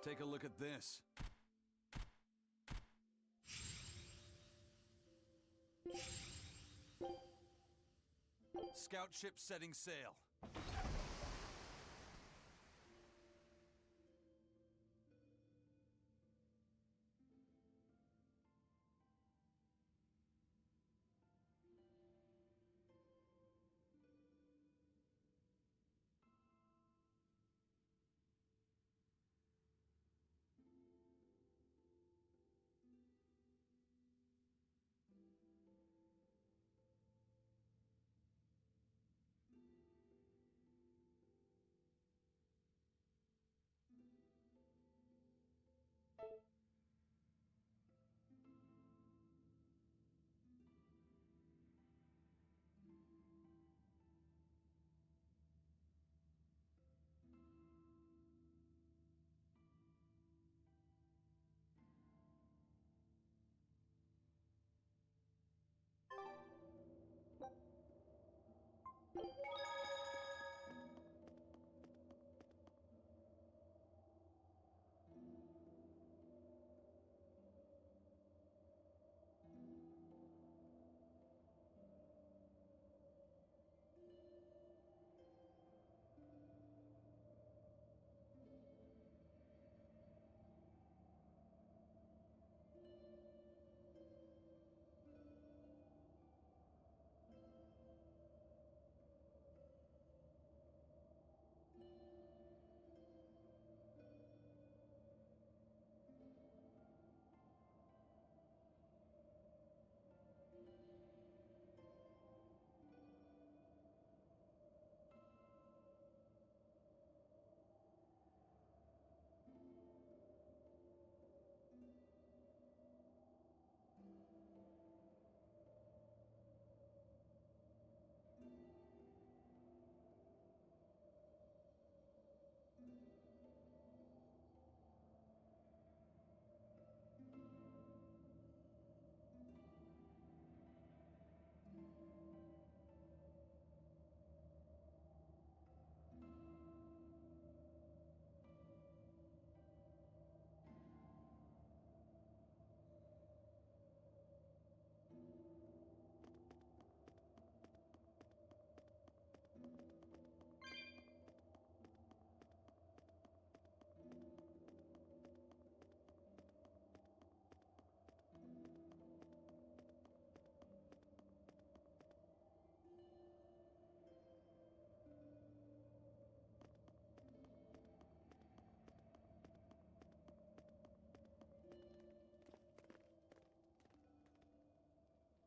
Take a look at this. Scout ship setting sail.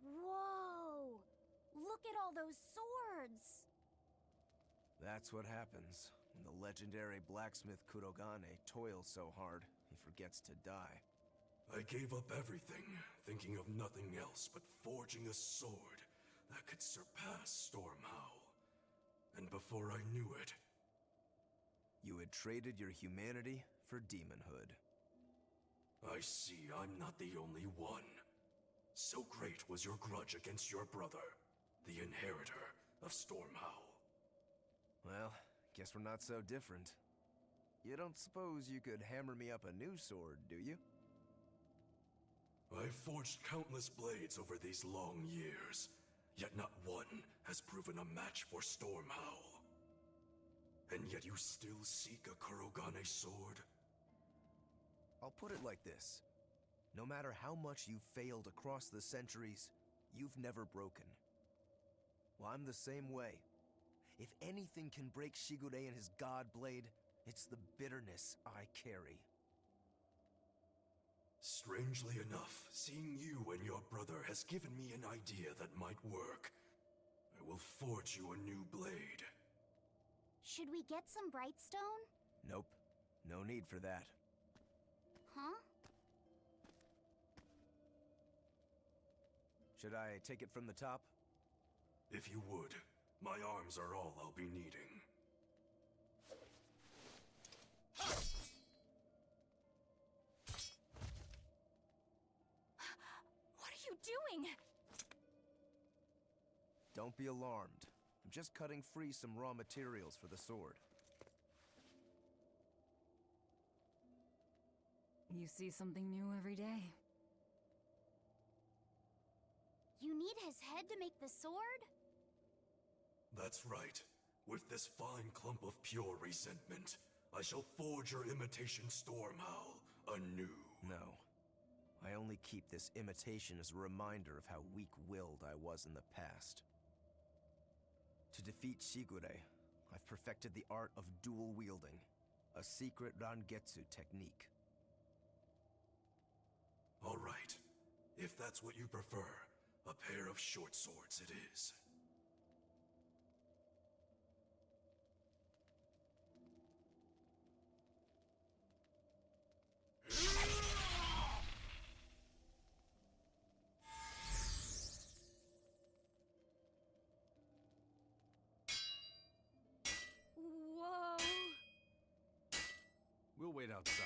Whoa! Look at all those swords! That's what happens when the legendary blacksmith Kurogane toils so hard, he forgets to die. I gave up everything, thinking of nothing else but forging a sword that could surpass Stormhowl. And before I knew it... You had traded your humanity for demonhood. I see I'm not the only one. So great was your grudge against your brother, the inheritor of Stormhowl. Well, guess we're not so different. You don't suppose you could hammer me up a new sword, do you? I've forged countless blades over these long years, yet not one has proven a match for Stormhowl. And yet you still seek a Kurogane sword? I'll put it like this. No matter how much you've failed across the centuries, you've never broken. Well, I'm the same way. If anything can break Shigure and his god blade, it's the bitterness I carry. Strangely enough, seeing you and your brother has given me an idea that might work. I will forge you a new blade. Should we get some Brightstone? Nope. No need for that. Huh? Should I take it from the top? If you would. My arms are all I'll be needing. What are you doing? Don't be alarmed. I'm just cutting free some raw materials for the sword. You see something new every day. You need his head to make the sword? That's right. With this fine clump of pure resentment, I shall forge your imitation Stormhowl anew. No. I only keep this imitation as a reminder of how weak-willed I was in the past. To defeat Shigure, I've perfected the art of dual wielding, a secret Rangetsu technique. All right. If that's what you prefer, a pair of short swords it is. Whoa! We'll wait outside.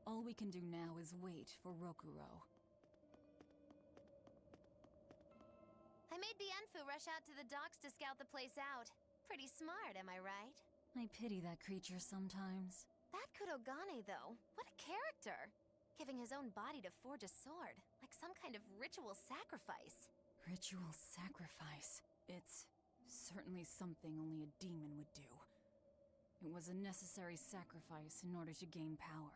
All we can do now is wait for Rokuro. I made Bienfu rush out to the docks to scout the place out. Pretty smart, am I right? I pity that creature sometimes. That Kurogane, though, what a character! Giving his own body to forge a sword, like some kind of ritual sacrifice. Ritual sacrifice. It's certainly something only a demon would do. It was a necessary sacrifice in order to gain power.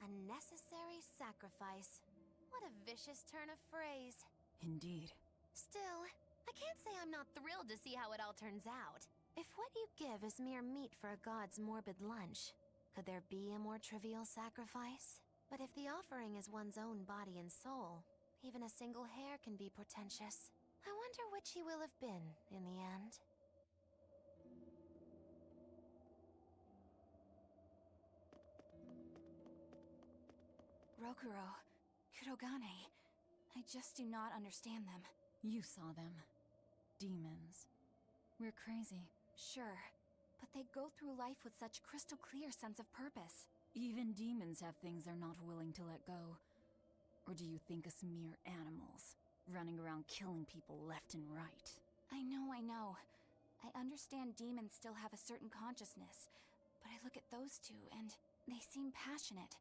A necessary sacrifice. What a vicious turn of phrase. Indeed. Still, I can't say I'm not thrilled to see how it all turns out. If what you give is mere meat for a god's morbid lunch, could there be a more trivial sacrifice? But if the offering is one's own body and soul, even a single hair can be portentous. I wonder which he will have been in the end. Rokuro, Kurogane, I just do not understand them. You saw them. Demons. We're crazy. Sure, but they go through life with such crystal clear sense of purpose. Even demons have things they're not willing to let go. Or do you think us mere animals, running around killing people left and right? I know. I understand demons still have a certain consciousness, but I look at those two and they seem passionate,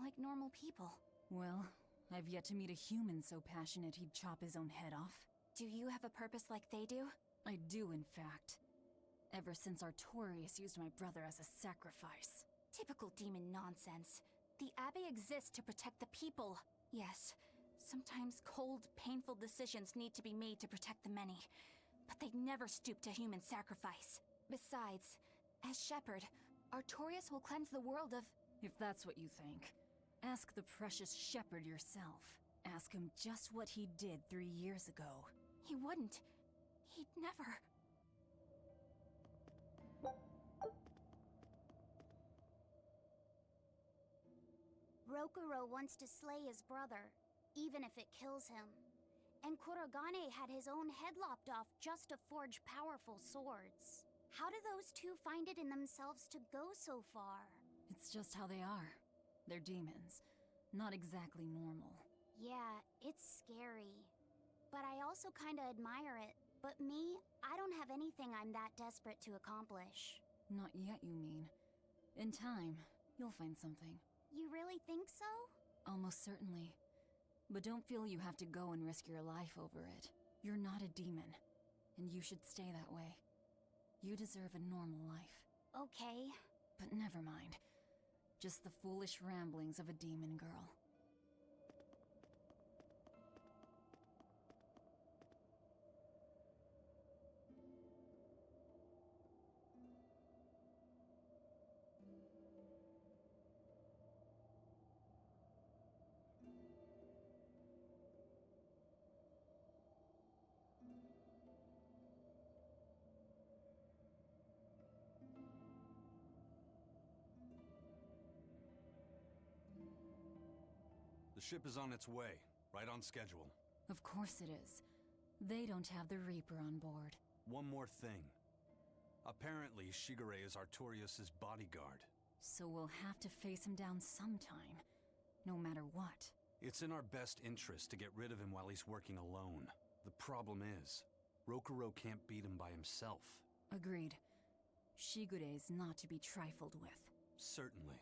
like normal people. Well, I've yet to meet a human so passionate he'd chop his own head off. Do you have a purpose like they do? I do, in fact. Ever since Artorius used my brother as a sacrifice. Typical demon nonsense. The Abbey exists to protect the people. Yes, sometimes cold, painful decisions need to be made to protect the many, but they'd never stoop to human sacrifice. Besides, as shepherd, Artorius will cleanse the world of— If that's what you think, ask the precious shepherd yourself. Ask him just what he did 3 years ago. He wouldn't. He'd never. Rokuro wants to slay his brother, even if it kills him. And Kurogane had his own head lopped off just to forge powerful swords. How do those two find it in themselves to go so far? It's just how they are. They're demons. Not exactly normal. Yeah, it's scary. But I also kinda admire it. But me, I don't have anything I'm that desperate to accomplish. Not yet, you mean. In time, you'll find something. You really think so? Almost certainly. But don't feel you have to go and risk your life over it. You're not a demon, and you should stay that way. You deserve a normal life. Okay. But never mind. Just the foolish ramblings of a demon girl. The ship is on its way, right on schedule. Of course it is. They don't have the Reaper on board. One more thing. Apparently, Shigure is Artorius' bodyguard. So we'll have to face him down sometime, no matter what. It's in our best interest to get rid of him while he's working alone. The problem is, Rokurou can't beat him by himself. Agreed. Shigure is not to be trifled with. Certainly.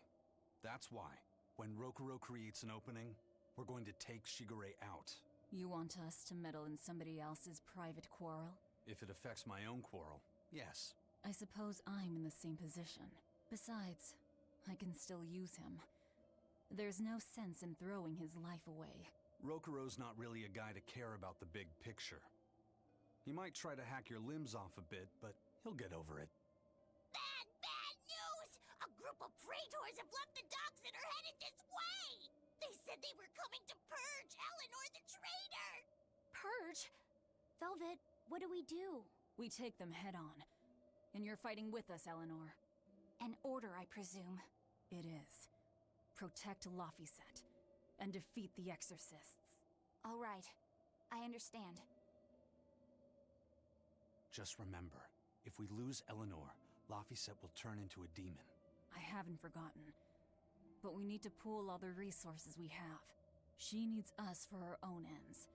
That's why, when Rokurou creates an opening, we're going to take Shigure out. You want us to meddle in somebody else's private quarrel? If it affects my own quarrel, yes. I suppose I'm in the same position. Besides, I can still use him. There's no sense in throwing his life away. Rokurou's not really a guy to care about the big picture. He might try to hack your limbs off a bit, but he'll get over it. Bad news! A group of praetors have left the docks and are headed this way! They said they were coming to purge Eleanor the traitor! Purge? Velvet, what do we do? We take them head on. And you're fighting with us, Eleanor. An order, I presume. It is. Protect Laphicet and defeat the Exorcists. All right. I understand. Just remember, if we lose Eleanor, Laphicet will turn into a demon. I haven't forgotten. But we need to pool all the resources we have. She needs us for her own ends.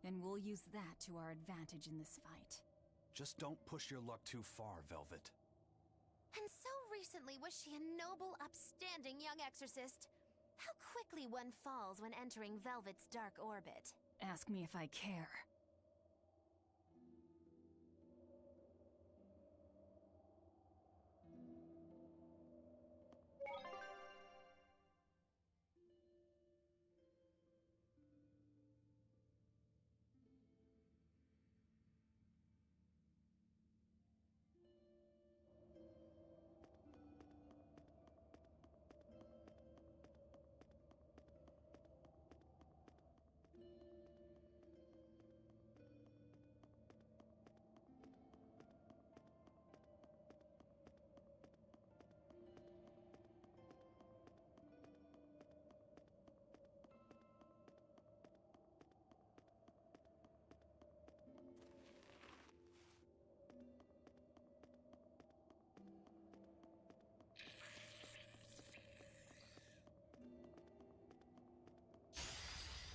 And we'll use that to our advantage in this fight. Just don't push your luck too far, Velvet. And so recently was she a noble, upstanding young exorcist. How quickly one falls when entering Velvet's dark orbit. Ask me if I care.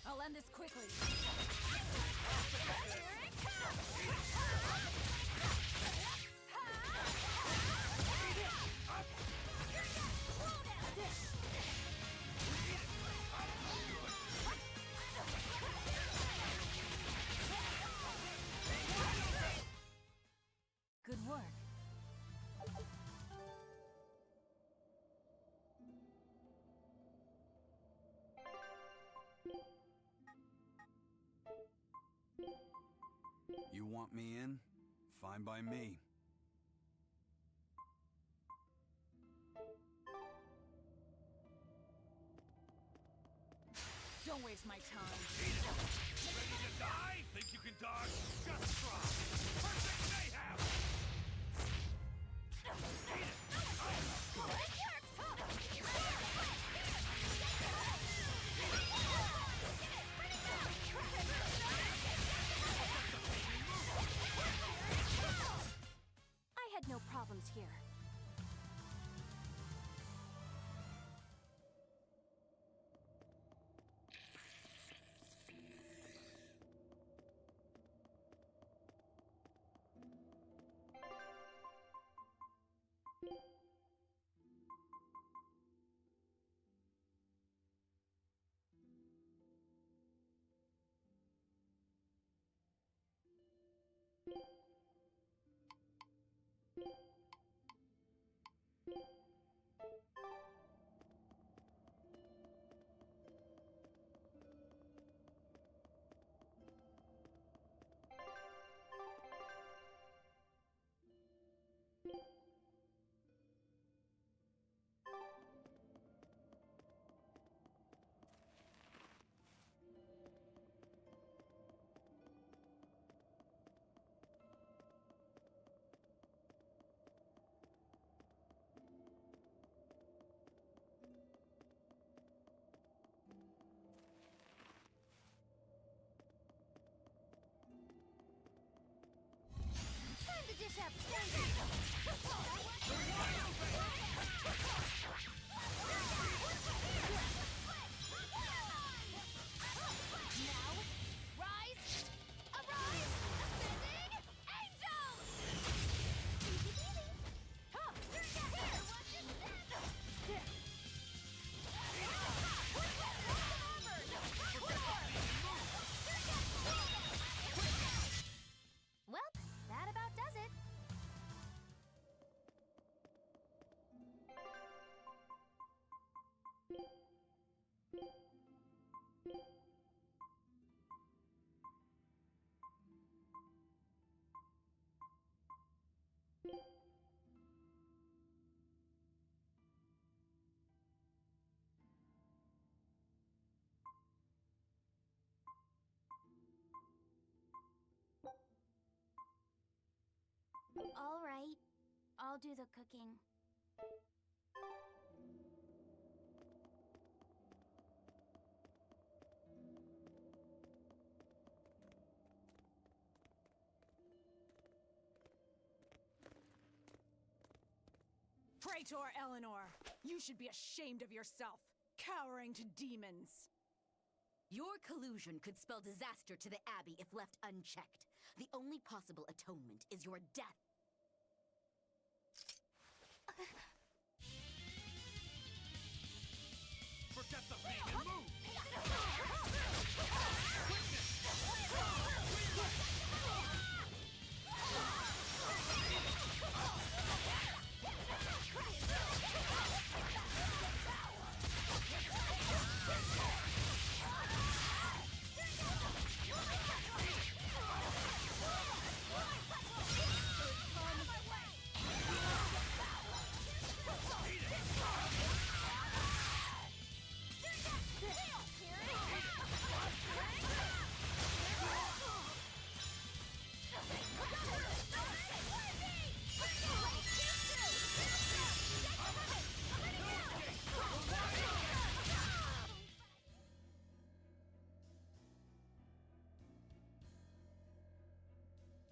I'll end this quickly. Good work. You want me in? Fine by me. Don't waste my time. Ready to die? Think you can dodge? Just try. Perfect mayhem! I had no problems here. All right, I'll do the cooking. Praetor Eleanor, you should be ashamed of yourself, cowering to demons. Your collusion could spell disaster to the Abbey if left unchecked. The only possible atonement is your death. Forget the pain and move!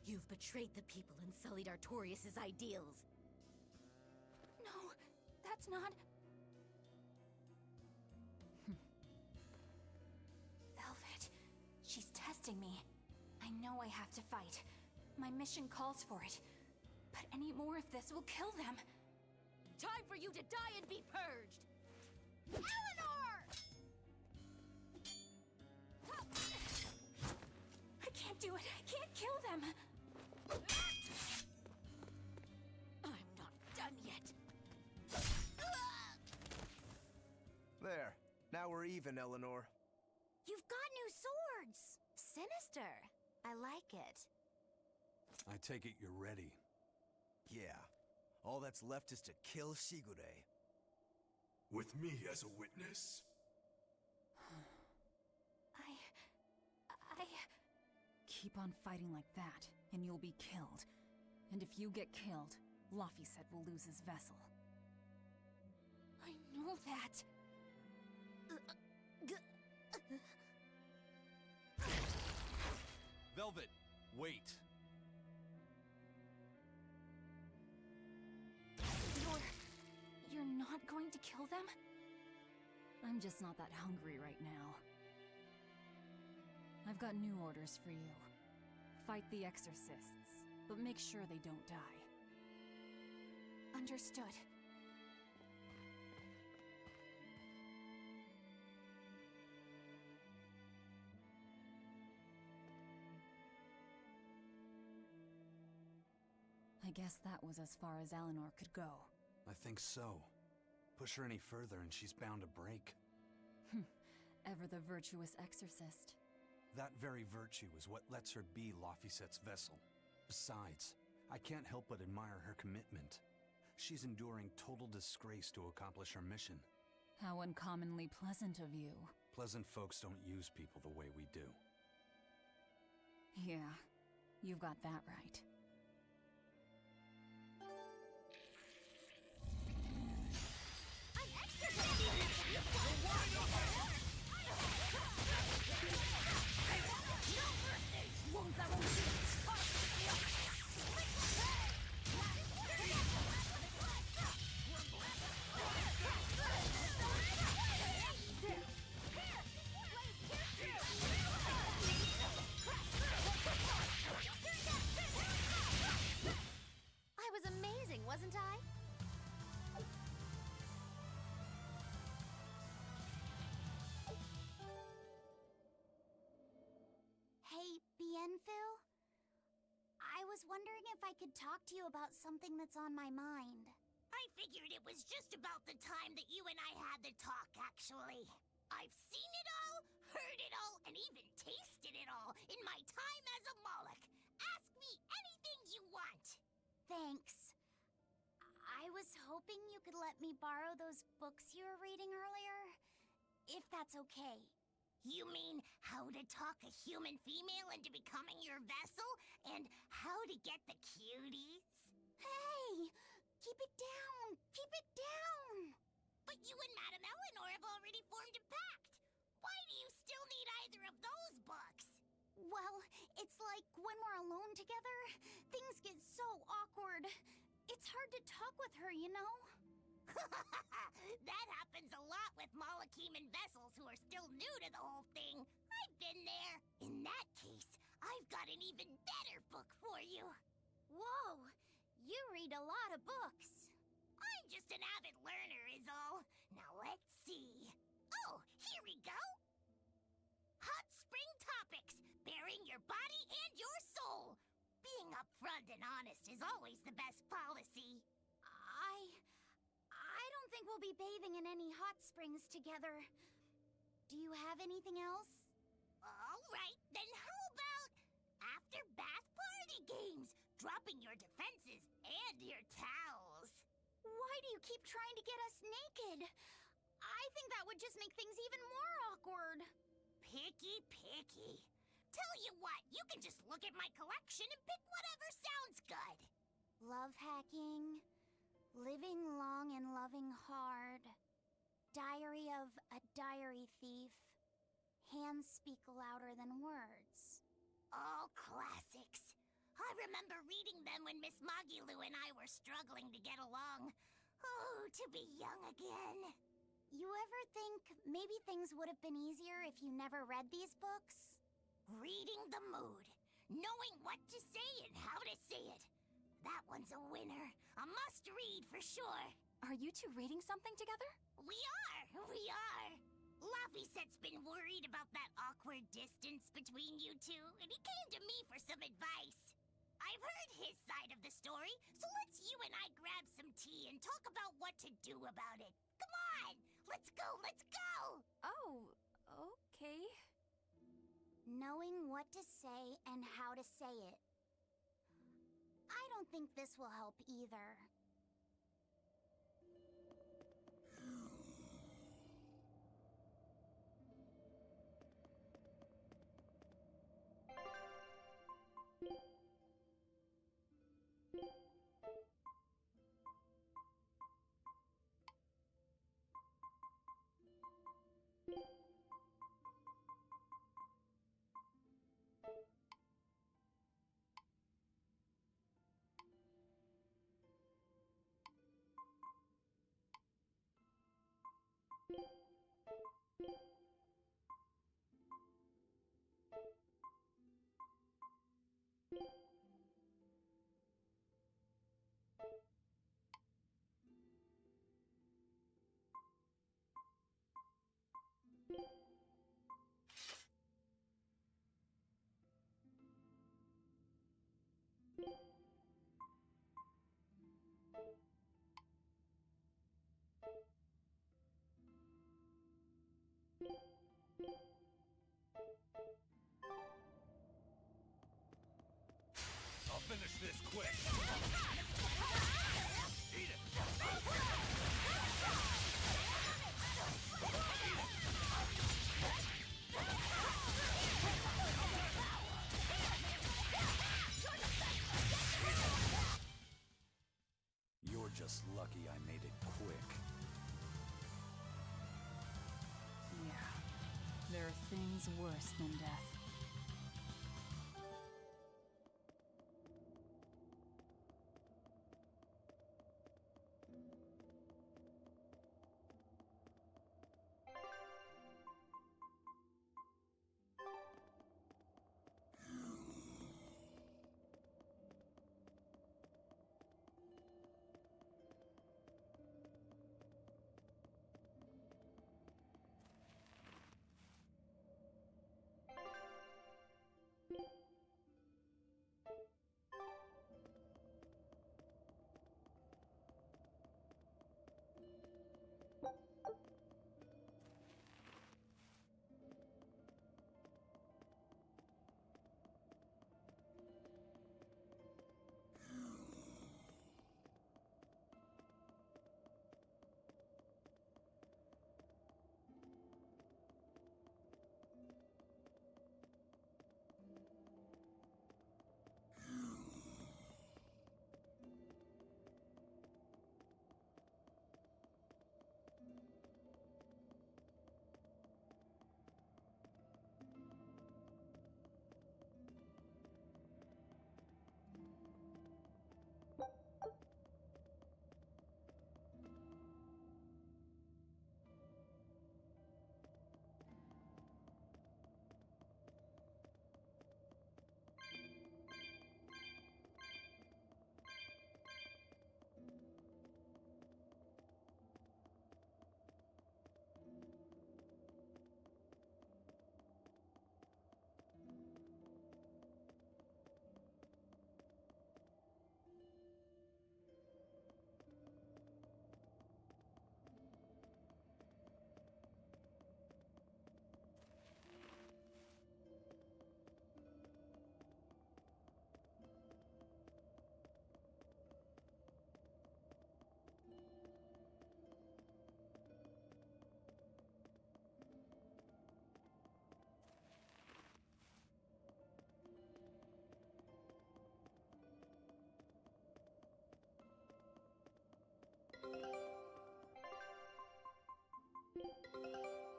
You've betrayed the people and sullied Artorius' ideals. No, that's not... Velvet, she's testing me. I know I have to fight. My mission calls for it. But any more of this will kill them. Time for you to die and be purged! Eleanor! I can't do it. I can't kill them. I'm not done yet. There. Now we're even, Eleanor. You've got new swords! Sinister. I like it. I take it you're ready. Yeah. All that's left is to kill Shigure. With me as a witness. I... Keep on fighting like that, and you'll be killed. And if you get killed, Laphicet will lose his vessel. I know that. Velvet, wait. You're not going to kill them? I'm just not that hungry right now. I've got new orders for you. Fight the exorcists, but make sure they don't die. Understood. I guess that was as far as Eleanor could go. I think so. Push her any further and she's bound to break. Ever the virtuous exorcist. That very virtue is what lets her be Laphicet's vessel. Besides, I can't help but admire her commitment. She's enduring total disgrace to accomplish her mission. How uncommonly pleasant of you. Pleasant folks don't use people the way we do. Yeah, you've got that right. I was amazing, wasn't I? Hey, Bienfil? I was wondering if I could talk to you about something that's on my mind. I figured it was just about the time that you and I had the talk, actually. I've seen it all, heard it all, and even tasted it all in my time as a Moloch. Ask me anything you want. Thanks. I was hoping you could let me borrow those books you were reading earlier, if that's okay. You mean how to talk a human female into becoming your vessel, and how to get the cuties? Hey! Keep it down! Keep it down! But you and Madame Eleanor have already formed a pact. Why do you still need either of those books? Well, it's like when we're alone together, things get so awkward. It's hard to talk with her, you know? That happens a lot with Molocheman vessels who are still new to the whole thing. I've been there. In that case, I've got an even better book for you. Whoa! You read a lot of books. I'm just an avid learner is all. Now let's see. Oh, here we go. Hot Spring Topics, Bearing Your Body and Your Soul. Being upfront and honest is always the best policy. I don't think we'll be bathing in any hot springs together. Do you have anything else? All right, then how about after bath party games, dropping your defenses and your towels? Why do you keep trying to get us naked? I think that would just make things even more awkward. Picky. Tell you what, you can just look at my collection and pick whatever sounds good. Love hacking, living long and loving hard, diary of a diary thief, hands speak louder than words. All classics. I remember reading them when Miss Magilu and I were struggling to get along. Oh, to be young again. You ever think maybe things would have been easier if you never read these books? Reading the mood. Knowing what to say and how to say it. That one's a winner. A must-read for sure. Are you two reading something together? We are. Laffyset's been worried about that awkward distance between you two, and he came to me for some advice. I've heard his side of the story, so let's you and I grab some tea and talk about what to do about it. Come on! Let's go! Oh, okay. Knowing what to say and how to say it. I don't think this will help either. I'll finish this quick. Eat it. You're just lucky I made it quick. Yeah. There are things worse than death.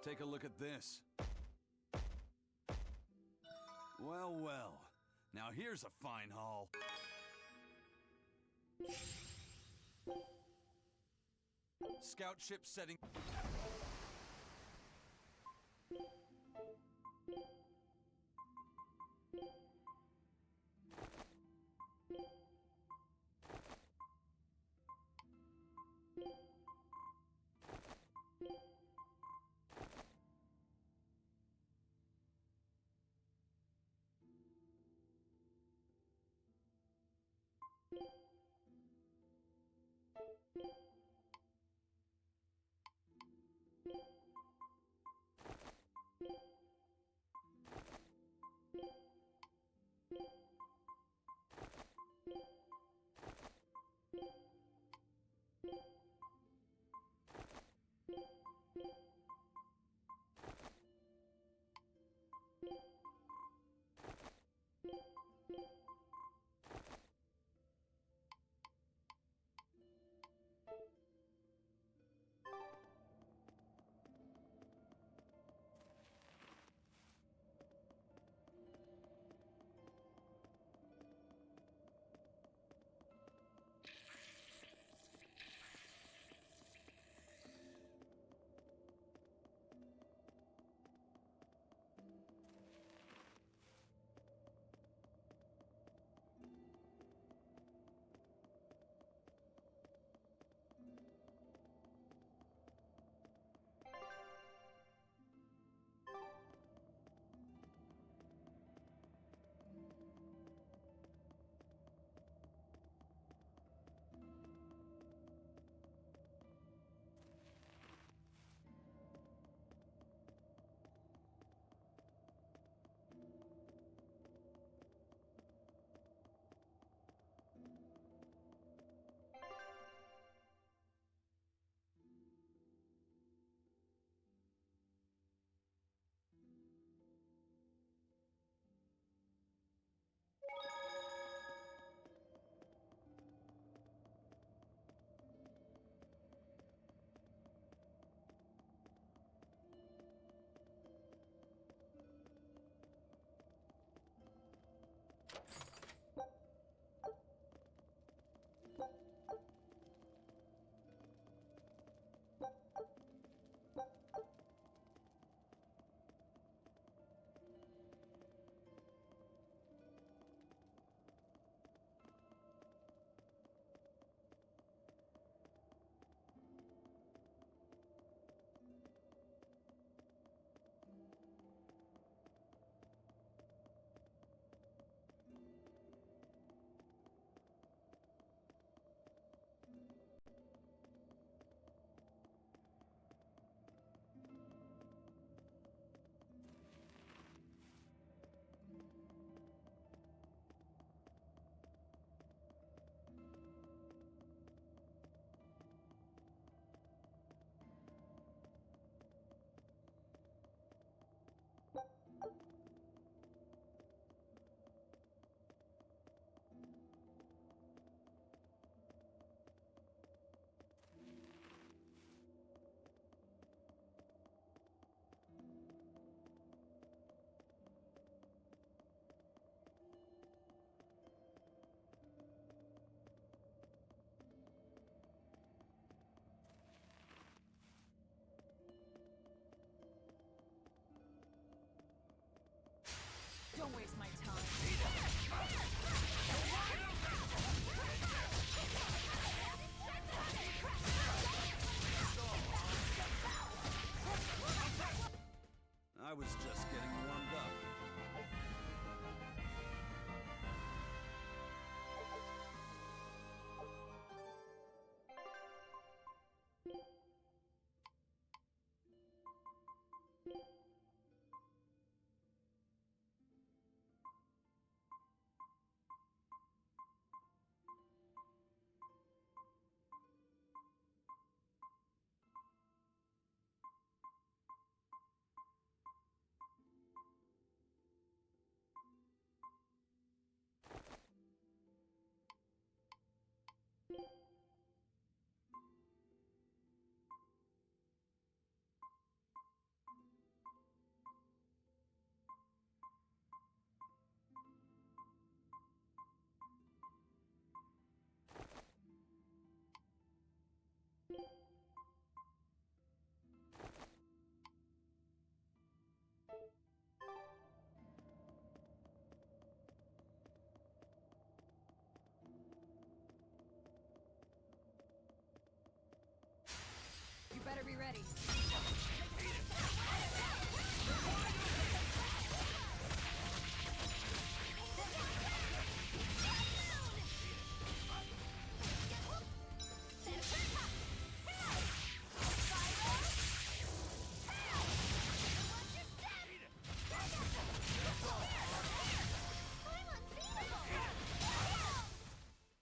Take a look at this. Well, well. Now here's a fine haul. Scout ship setting... Don't waste my time. I was just getting warmed up. Better be ready.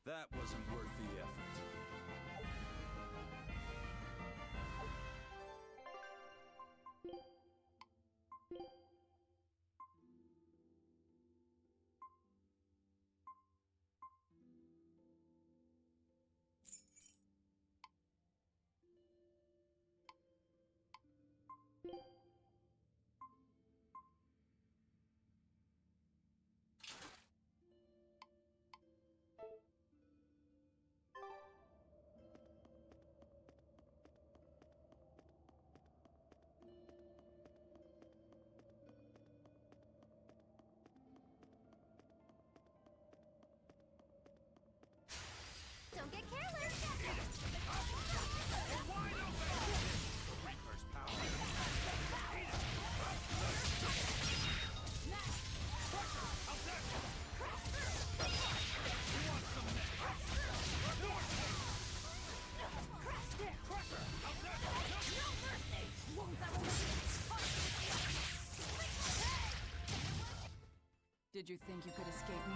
That wasn't worth the effort. Don't get careless! Did you think you could escape me?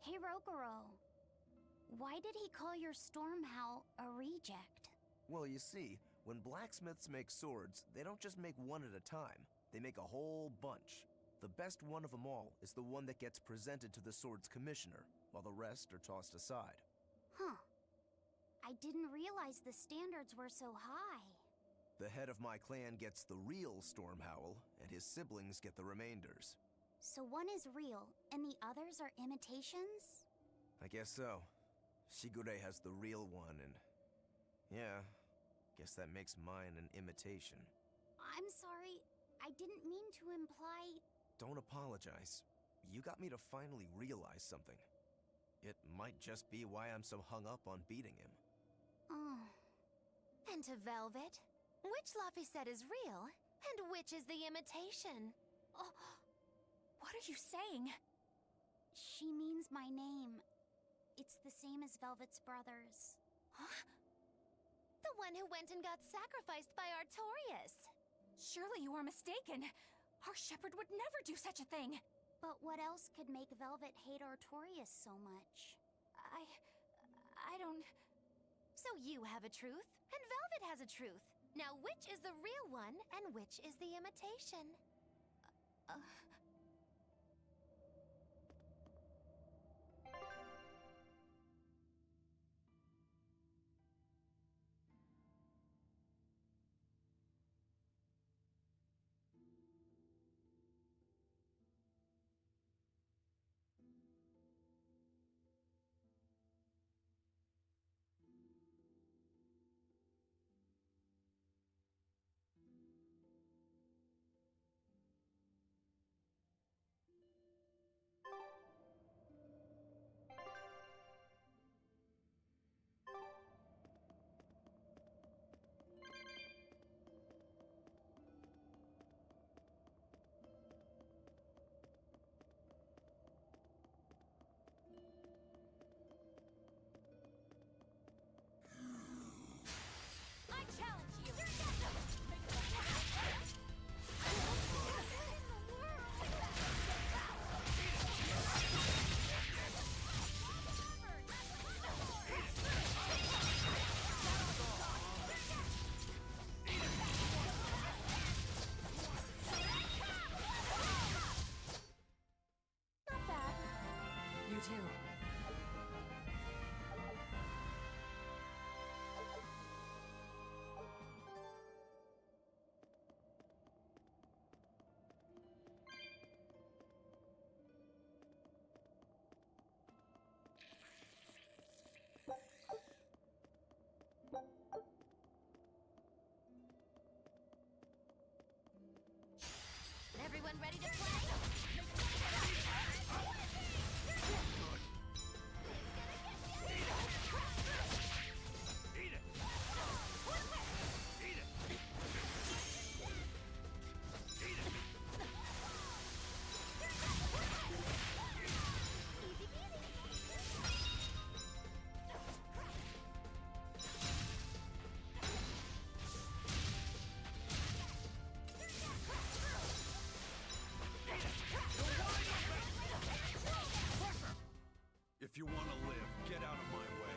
Hey, Rogoro. Why did he call your storm howl a reject? Well, you see, when blacksmiths make swords, they don't just make one at a time. They make a whole bunch. The best one of them all is the one that gets presented to the sword's commissioner, while the rest are tossed aside. Huh. I didn't realize the standards were so high. The head of my clan gets the real storm howl, and his siblings get the remainders. So one is real, and the others are imitations? I guess so. Shigure has the real one, and... yeah, guess that makes mine an imitation. I'm sorry, I didn't mean to imply... Don't apologize. You got me to finally realize something. It might just be why I'm so hung up on beating him. Oh. And to Velvet, which Laphicet is real, and which is the imitation? Oh, what are you saying? She means my name. It's the same as Velvet's brothers. Huh? The one who went and got sacrificed by Artorias. Surely you are mistaken. Our shepherd would never do such a thing. But what else could make Velvet hate Artorias so much? don't... So you have a truth, and Velvet has a truth. Now, which is the real one, and which is the imitation? I challenge you! Not bad. You too. Everyone ready to play? If you want to live, get out of my way.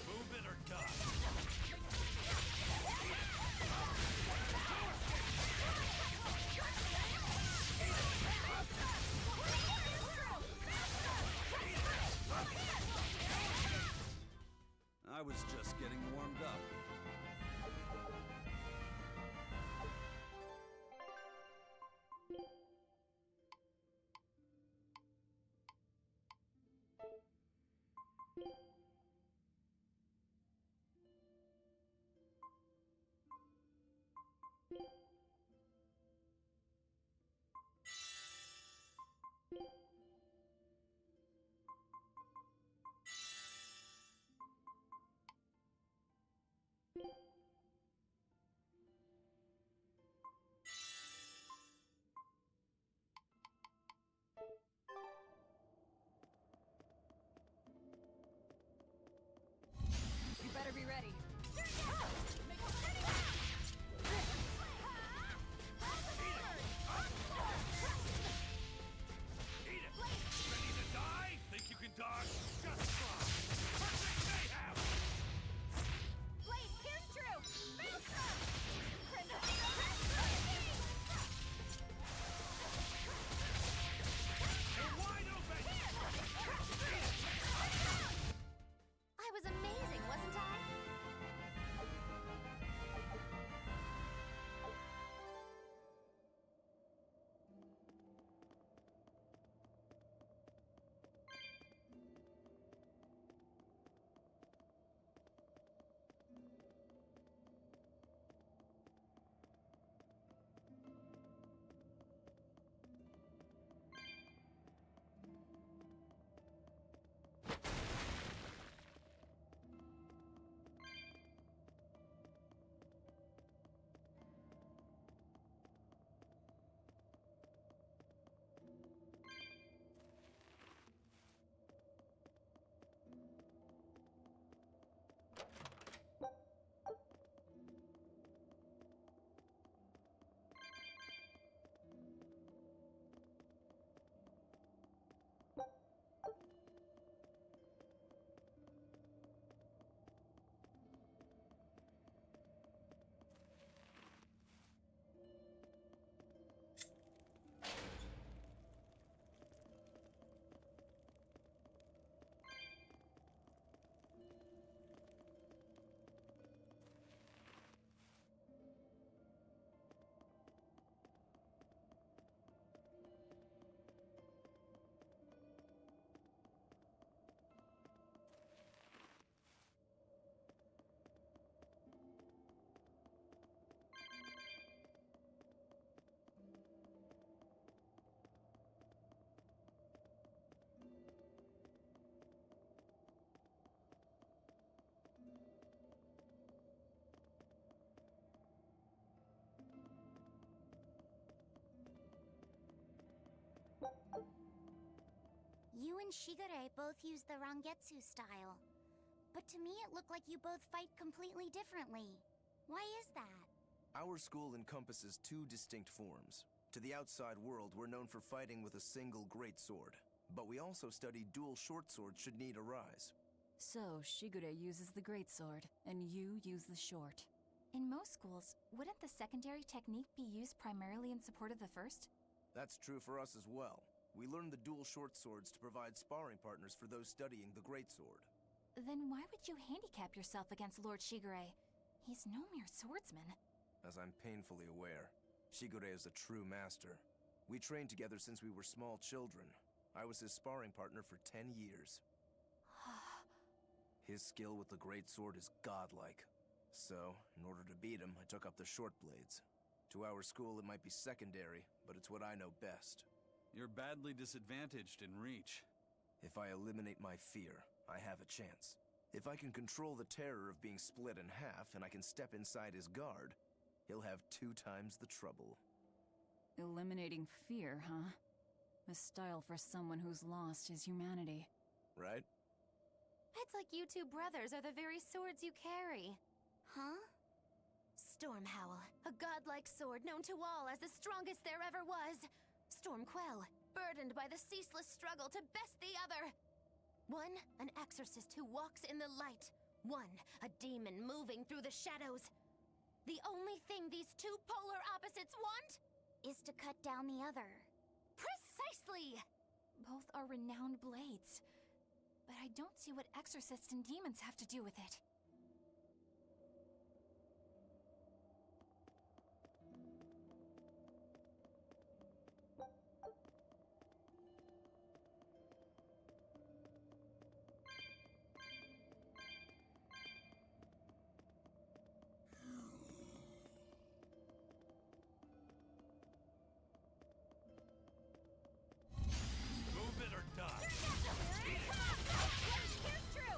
Move it or die. I was just getting warmed up. You better be ready. and Shigure both use the Rangetsu style. But to me, it looked like you both fight completely differently. Why is that? Our school encompasses two distinct forms. To the outside world, we're known for fighting with a single greatsword. But we also study dual short swords should need arise. So, Shigure uses the greatsword, and you use the short. In most schools, wouldn't the secondary technique be used primarily in support of the first? That's true for us as well. We learn the dual short swords to provide sparring partners for those studying the greatsword. Then why would you handicap yourself against Lord Shigure? He's no mere swordsman. As I'm painfully aware, Shigure is a true master. We trained together since we were small children. I was his sparring partner for 10 years. His skill with the greatsword is godlike. So, in order to beat him, I took up the short blades. To our school, it might be secondary, but it's what I know best. You're badly disadvantaged in reach. If I eliminate my fear, I have a chance. If I can control the terror of being split in half and I can step inside his guard, he'll have 2 times the trouble. Eliminating fear, huh? A style for someone who's lost his humanity. Right? It's like you two brothers are the very swords you carry. Huh? Stormhowl, a godlike sword known to all as the strongest there ever was. Stormquell, burdened by the ceaseless struggle to best the other. One, an exorcist who walks in the light. One, a demon moving through the shadows. The only thing these two polar opposites want Is to cut down the other. precisely! Both are renowned blades. But I don't see what exorcists and demons have to do with it. Move it or die. Here's true!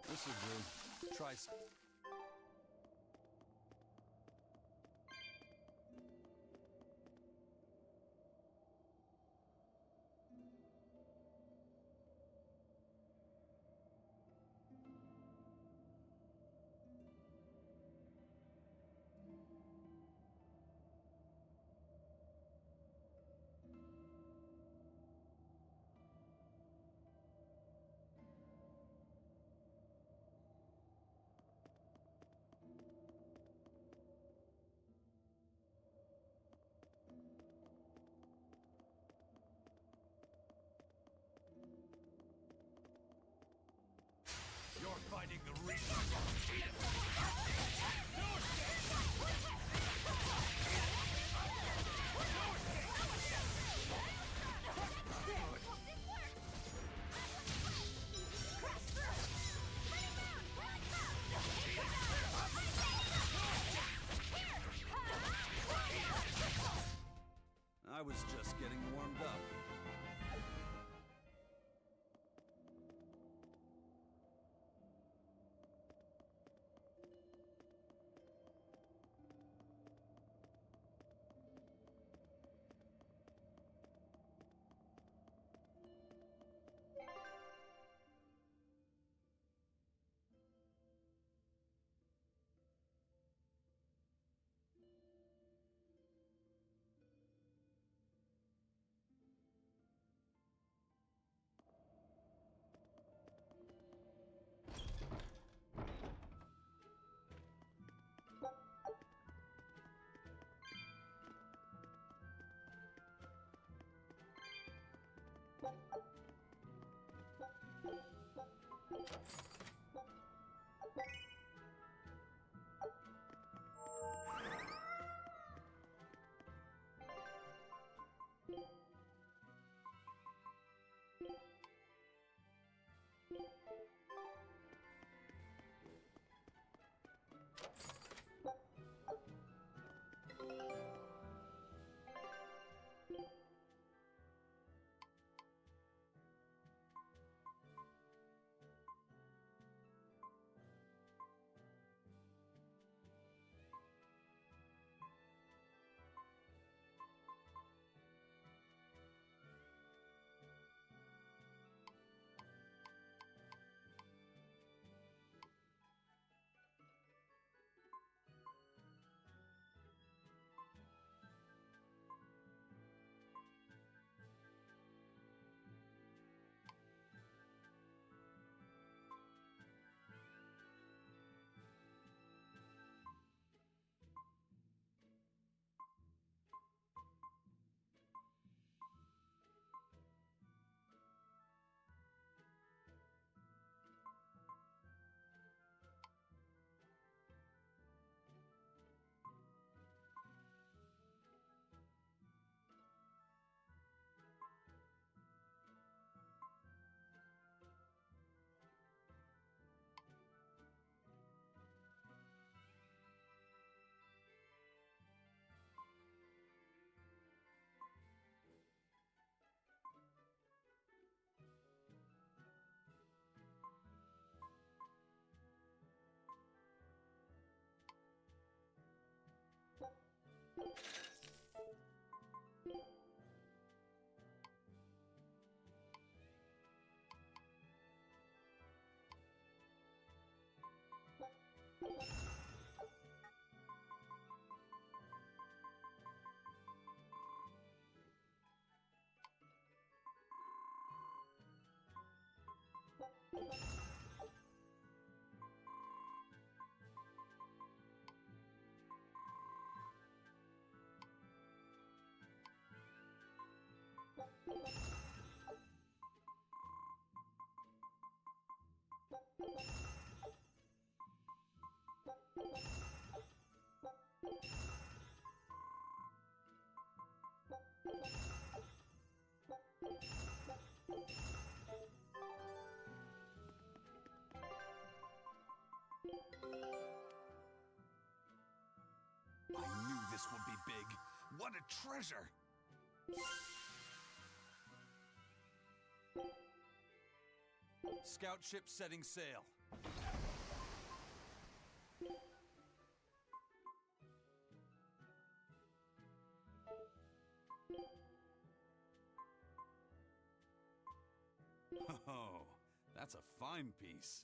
This'll do. Try some. You're finding the reason. I was just getting warmed up. I knew this would be big. What a treasure! Scout ship setting sail. Oh, that's a fine piece.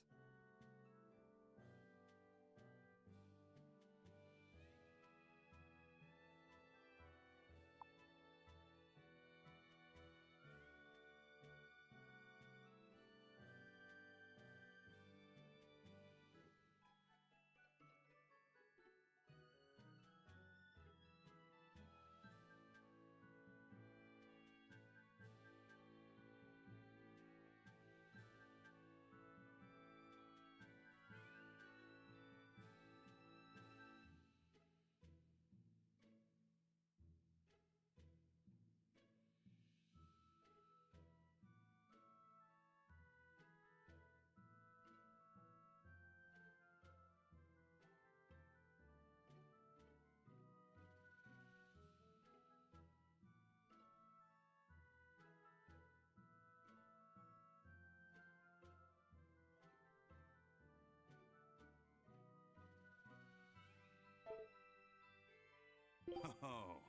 Oh,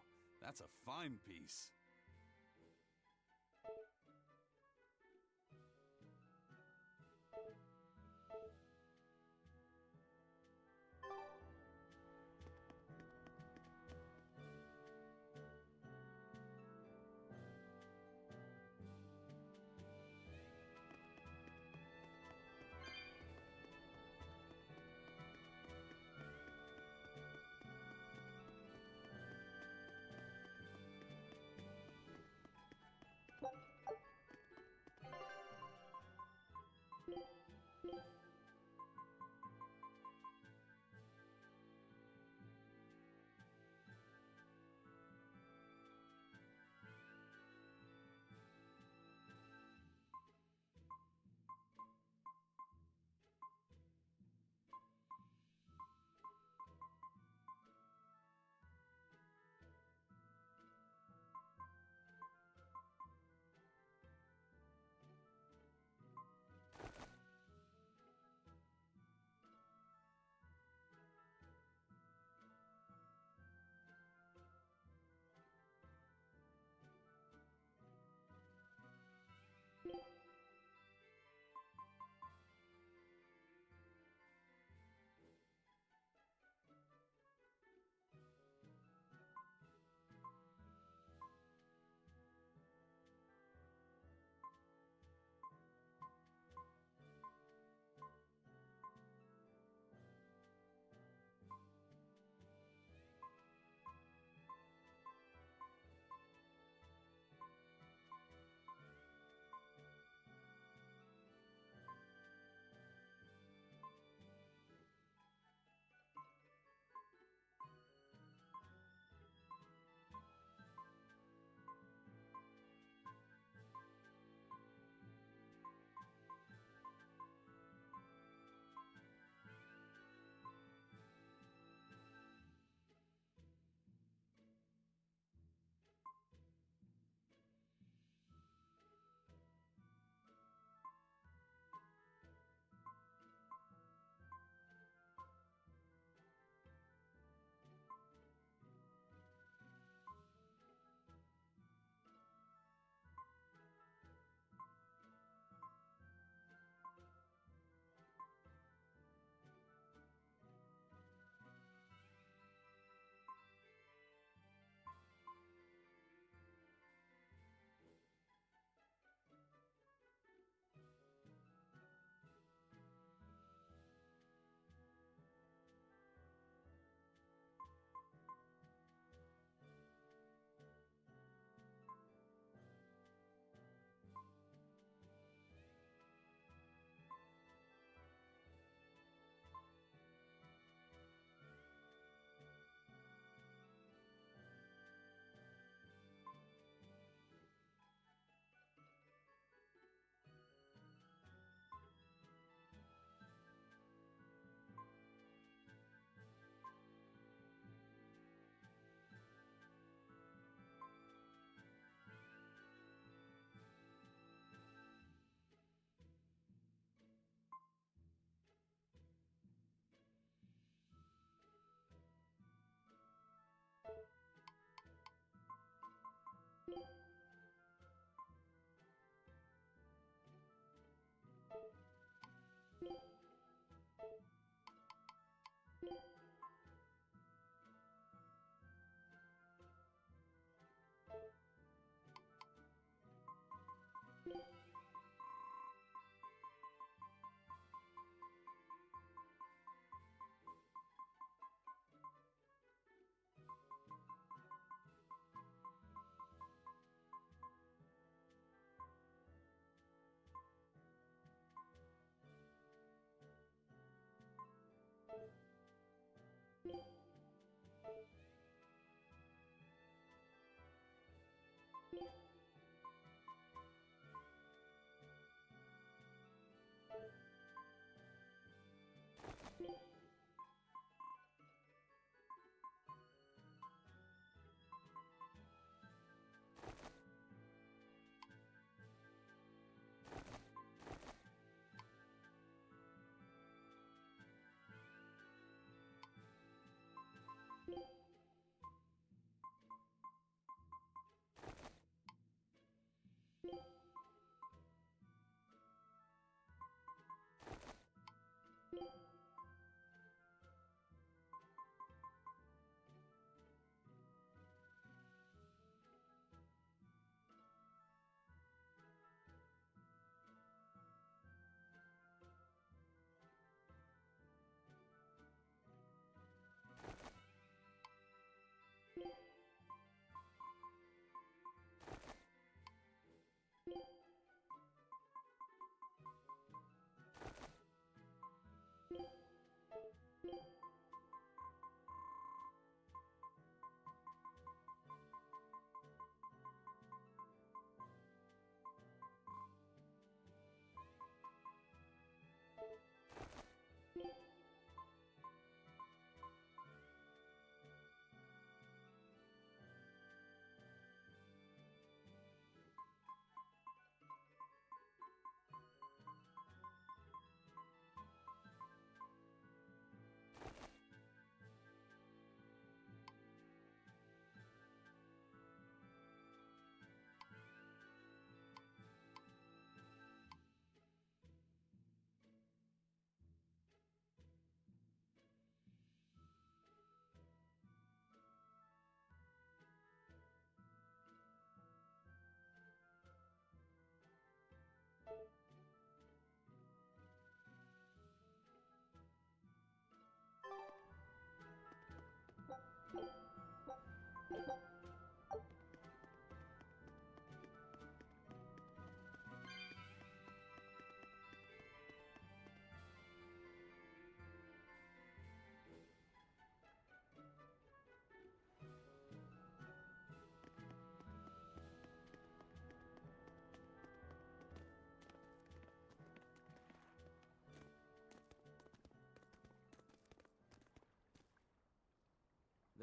that's a fine piece.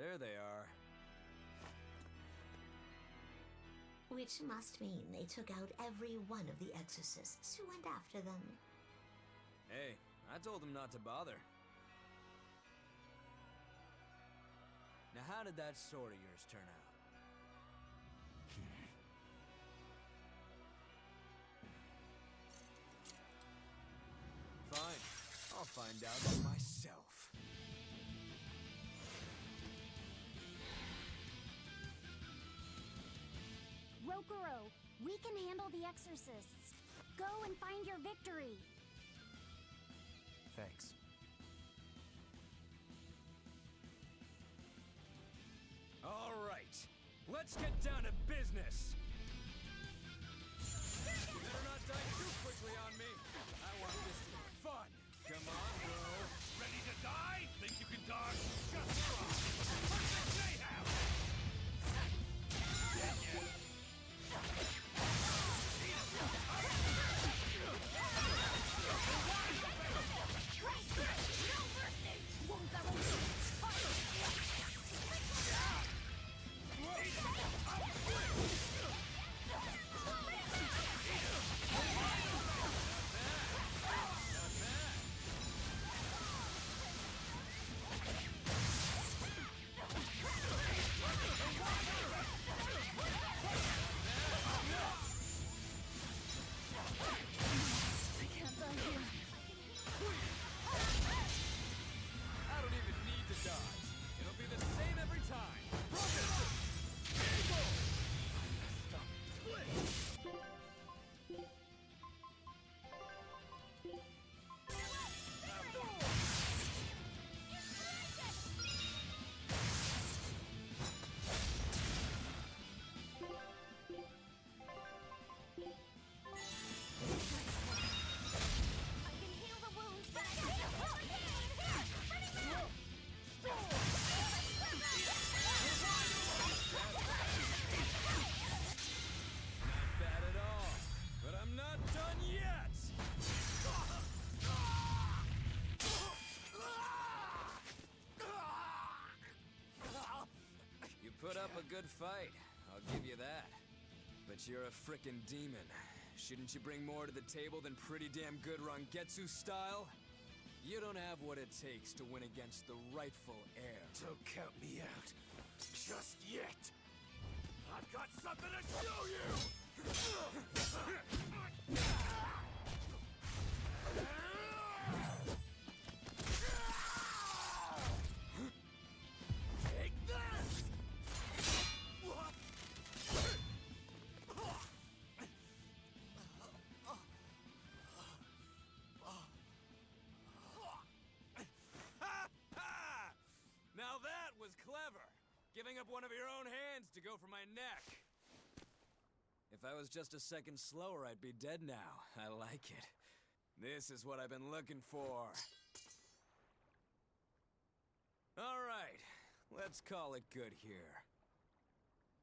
There they are. Which must mean they took out every one of the exorcists who went after them. Hey, I told them not to bother. Now how did that sword of yours turn out? Fine, I'll find out for myself. Rokuro, we can handle the exorcists. Go and find your victory. Thanks. All right, let's get down to business. You better not die too quickly on me. I want this to be fun. Come on, bro. Ready to die? Think you can dodge? Just try. What did they have? good fight, I'll give you that. But you're a frickin' demon. Shouldn't you bring more to the table than pretty damn good Rangetsu style? You don't have what it takes to win against the rightful heir. Don't count me out. Just yet. I've got something to show you! Take this! Now that was clever! Giving up one of your own hands to go for my neck. If I was just a second slower, I'd be dead now. I like it. This is what I've been looking for. All right, let's call it good here.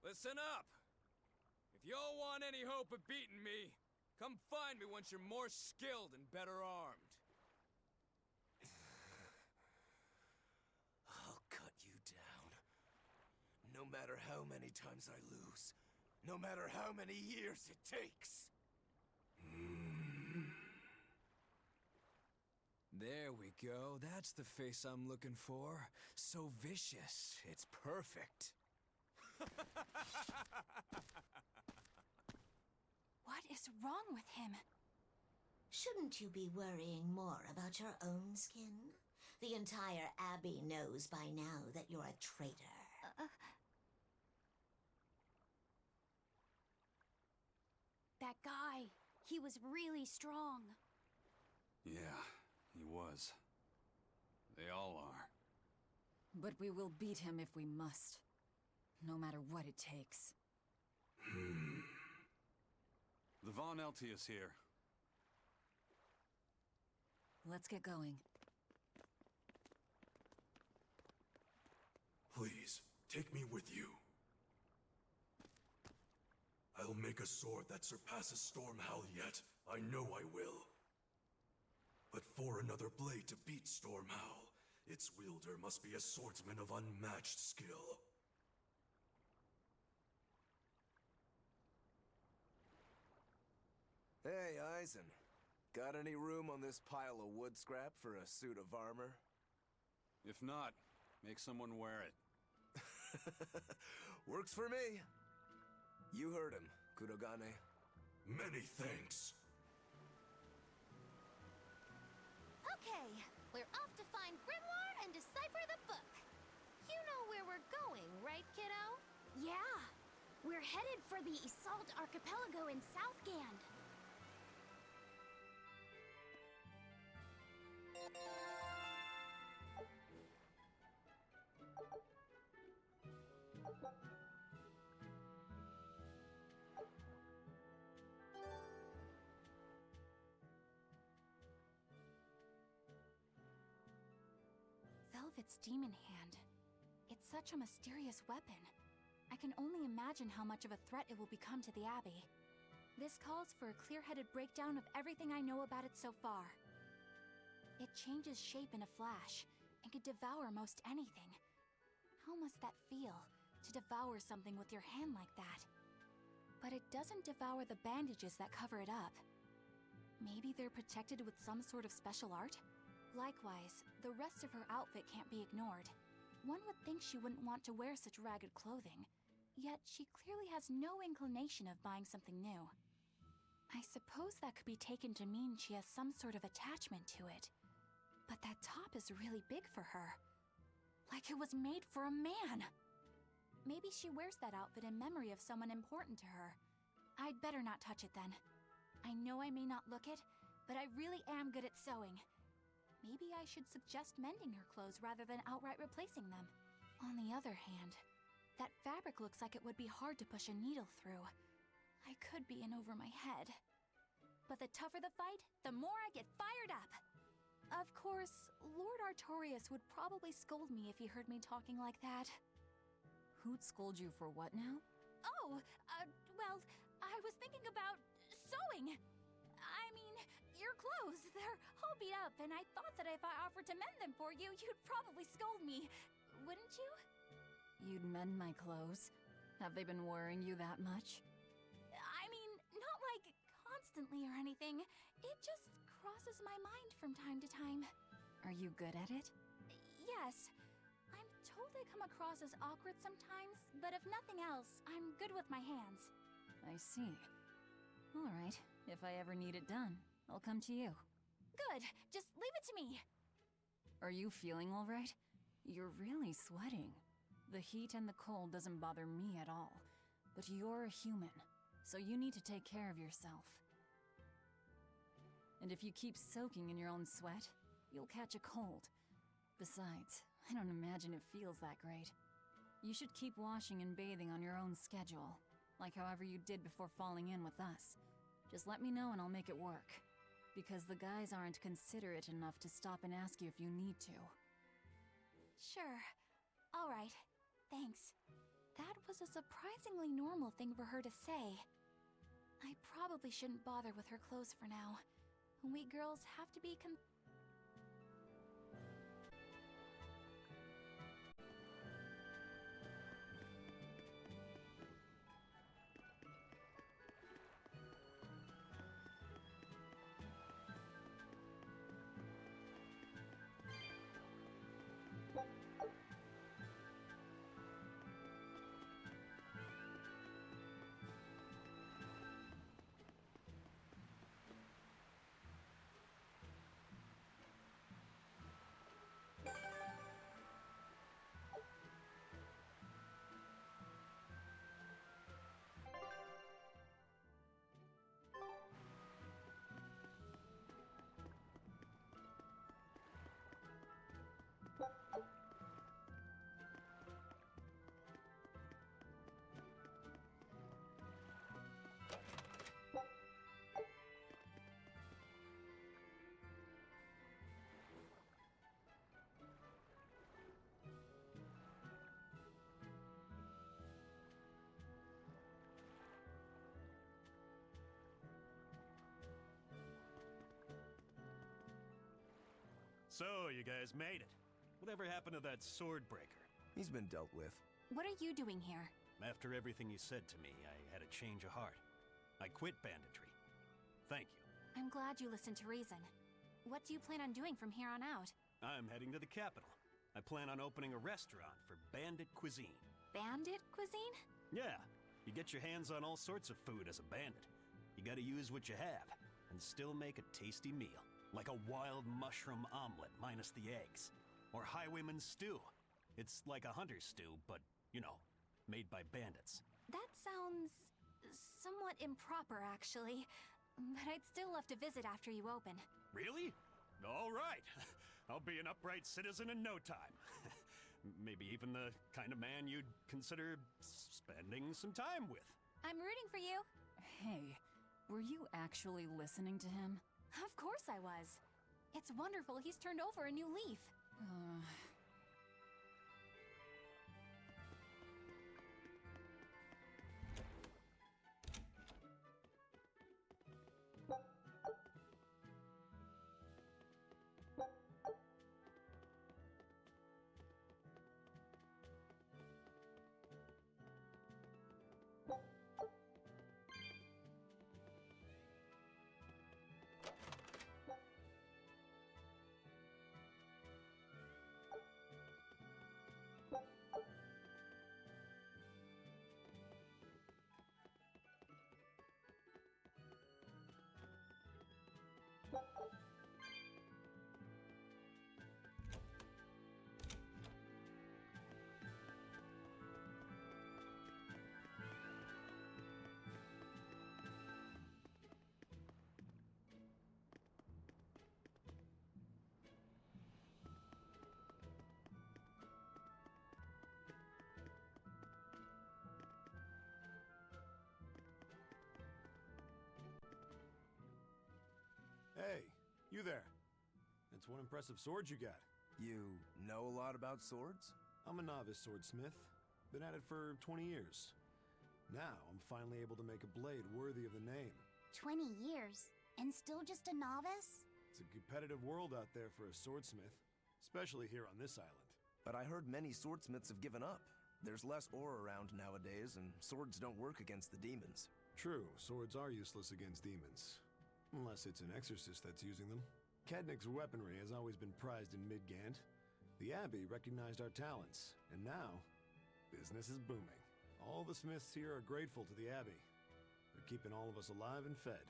Listen up! If y'all want any hope of beating me, come find me once you're more skilled and better armed. I'll cut you down. No matter how many times I lose. No matter how many years it takes. There we go. That's the face I'm looking for. So vicious. It's perfect. What is wrong with him? Shouldn't you be worrying more about your own skin? The entire Abbey knows by now that you're a traitor. That guy, he was really strong. Yeah, he was. They all are. But we will beat him if we must. No matter what it takes. The Von Eltius here. Let's get going. Please, take me with you. I'll make a sword that surpasses Stormhowl yet. I know I will. But for another blade to beat Stormhowl, its wielder must be a swordsman of unmatched skill. Hey, Eisen. Got any room on this pile of wood scrap for a suit of armor? If not, make someone wear it. Works for me. You heard him, Kurogane. Many thanks. Okay, we're off to find Grimoire and decipher the book. You know where we're going, right, kiddo? Yeah, we're headed for the Assault Archipelago in Southgand. Velvet's demon hand. It's such a mysterious weapon. I can only imagine how much of a threat it will become to the Abbey. This calls for a clear-headed breakdown of everything I know about it so far. It changes shape in a flash, and can devour most anything. How must that feel, to devour something with your hand like that? But it doesn't devour the bandages that cover it up. Maybe they're protected with some sort of special art? Likewise, the rest of her outfit can't be ignored. One would think she wouldn't want to wear such ragged clothing, yet she clearly has no inclination of buying something new. I suppose that could be taken to mean she has some sort of attachment to it. But that top is really big for her. Like it was made for a man. Maybe she wears that outfit in memory of someone important to her. I'd better not touch it then. I know I may not look it, but I really am good at sewing. Maybe I should suggest mending her clothes rather than outright replacing them. On the other hand, that fabric looks like it would be hard to push a needle through. I could be in over my head. But the tougher the fight, the more I get fired up. Of course, Lord Artorius would probably scold me if he heard me talking like that. Who'd scold you for what now? Oh, well, I was thinking about sewing. I mean, your clothes, they're all beat up, and I thought that if I offered to mend them for you, you'd probably scold me. Wouldn't you? You'd mend my clothes? Have they been worrying you that much? I mean, not like constantly or anything. It just crosses my mind from time to time. Are you good at it? Yes. I'm told I come across as awkward sometimes, but if nothing else, I'm good with my hands. I see. All right, if I ever need it done, I'll come to you. Good. Just leave it to me. Are you feeling all right? You're really sweating. The heat and the cold doesn't bother me at all. But you're a human, so you need to take care of yourself. And if you keep soaking in your own sweat, you'll catch a cold. Besides, I don't imagine it feels that great. You should keep washing and bathing on your own schedule, like however you did before falling in with us. Just let me know and I'll make it work. Because the guys aren't considerate enough to stop and ask you if you need to. Sure. All right. Thanks. That was a surprisingly normal thing for her to say. I probably shouldn't bother with her clothes for now. We girls have to be So, you guys made it. Whatever happened to that sword breaker? He's been dealt with. What are you doing here? After everything you said to me, I had a change of heart. I quit banditry. Thank you. I'm glad you listened to reason. What do you plan on doing from here on out? I'm heading to the capital. I plan on opening a restaurant for bandit cuisine. Bandit cuisine? Yeah, you get your hands on all sorts of food as a bandit. You gotta use what you have, and still make a tasty meal. Like a wild mushroom omelet minus the eggs. Or highwayman's stew. It's like a hunter's stew, but, you know, made by bandits. That sounds somewhat improper, actually. But I'd still love to visit after you open. Really? All right. I'll be an upright citizen in no time. Maybe even the kind of man you'd consider spending some time with. I'm rooting for you. Hey, were you actually listening to him? Of course I was. It's wonderful he's turned over a new leaf. Hey, you there. That's one impressive sword you got. You know a lot about swords? I'm a novice swordsmith. Been at it for 20 years. Now, I'm finally able to make a blade worthy of the name. 20 years, and still just a novice? It's a competitive world out there for a swordsmith, especially here on this island. But I heard many swordsmiths have given up. There's less ore around nowadays, and swords don't work against the demons. True, swords are useless against demons. Unless it's an exorcist that's using them. Kednik's weaponry has always been prized in Midgand. The Abbey recognized our talents, and now, business is booming. All the smiths here are grateful to the Abbey. They're keeping all of us alive and fed.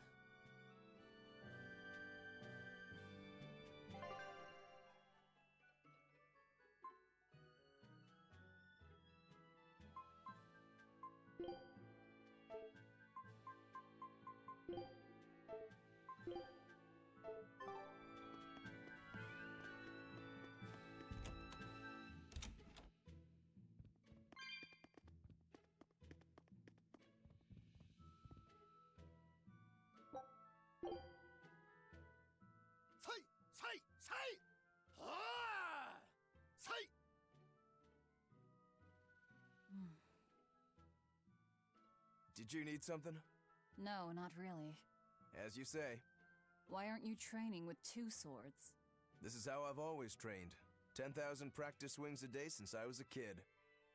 Did you need something? No, not really. As you say. Why aren't you training with 2 swords? This is how I've always trained. 10,000 practice swings a day since I was a kid.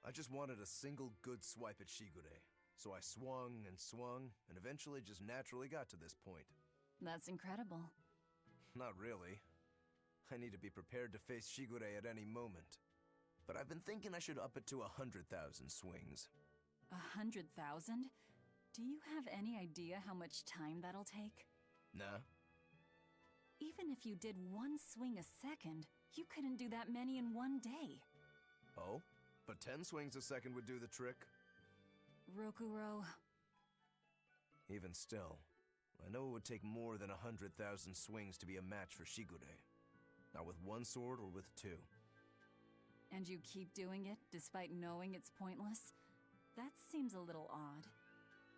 I just wanted a single good swipe at Shigure. So I swung, and eventually just naturally got to this point. That's incredible. Not really. I need to be prepared to face Shigure at any moment. But I've been thinking I should up it to 100,000 swings. 100,000? Do you have any idea how much time that'll take? Nah. Even if you did 1 swing a second, you couldn't do that many in 1 day. Oh? But 10 swings a second would do the trick. Rokuro... Even still, I know it would take more than 100,000 swings to be a match for Shigure. Not with 1 sword or with 2. And you keep doing it despite knowing it's pointless? That seems a little odd.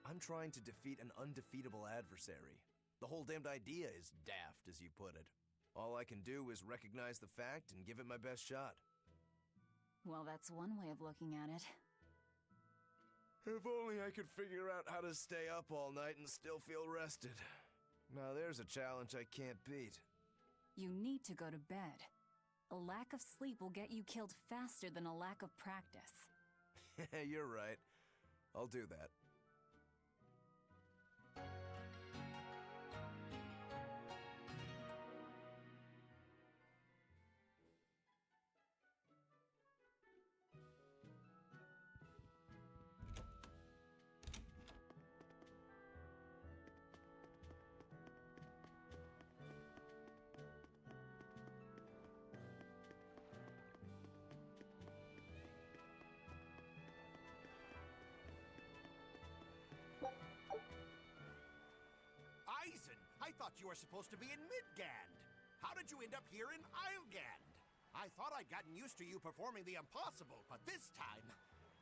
I'm trying to defeat an undefeatable adversary. The whole damned idea is daft, as you put it. All I can do is recognize the fact and give it my best shot. Well, that's one way of looking at it. If only I could figure out how to stay up all night and still feel rested. Now there's a challenge I can't beat. You need to go to bed. A lack of sleep will get you killed faster than a lack of practice. You're right. I'll do that. I thought you were supposed to be in Midgand. How did you end up here in Islegand? I thought I'd gotten used to you performing the impossible, but this time,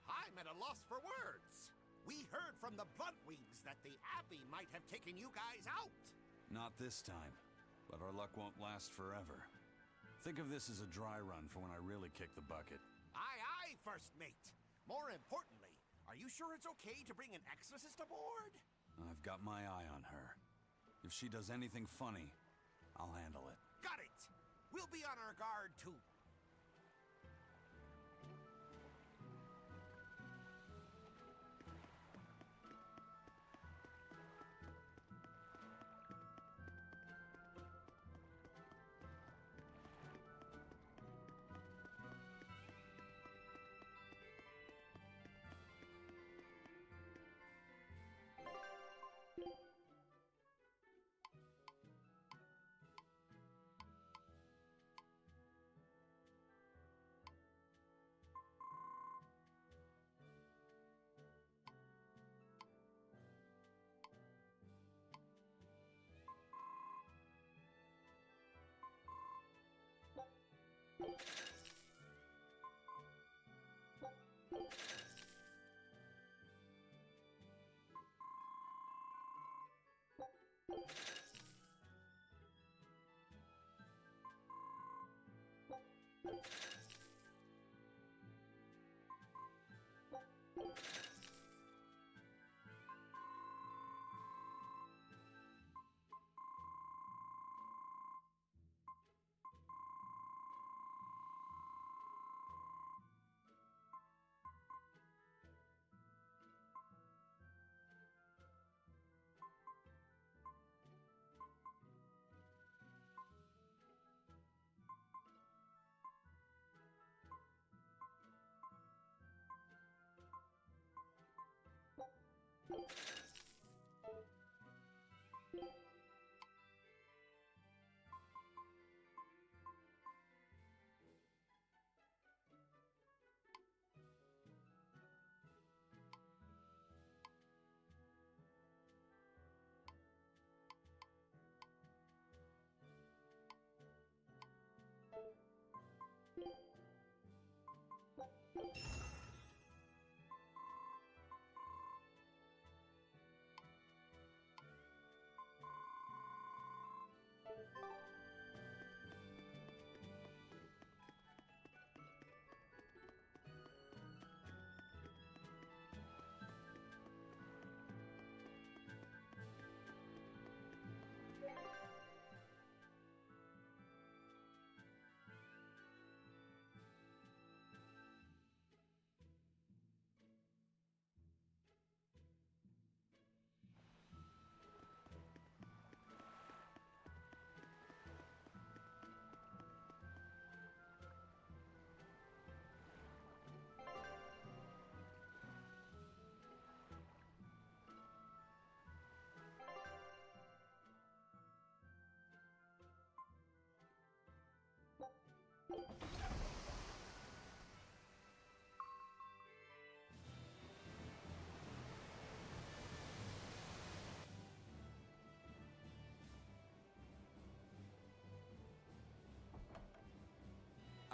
I'm at a loss for words. We heard from the Bloodwings that the Abbey might have taken you guys out. Not this time, but our luck won't last forever. Think of this as a dry run for when I really kick the bucket. Aye, aye, First Mate. More importantly, are you sure it's okay to bring an exorcist aboard? I've got my eye on her. If she does anything funny, I'll handle it. Got it! We'll be on our guard, too.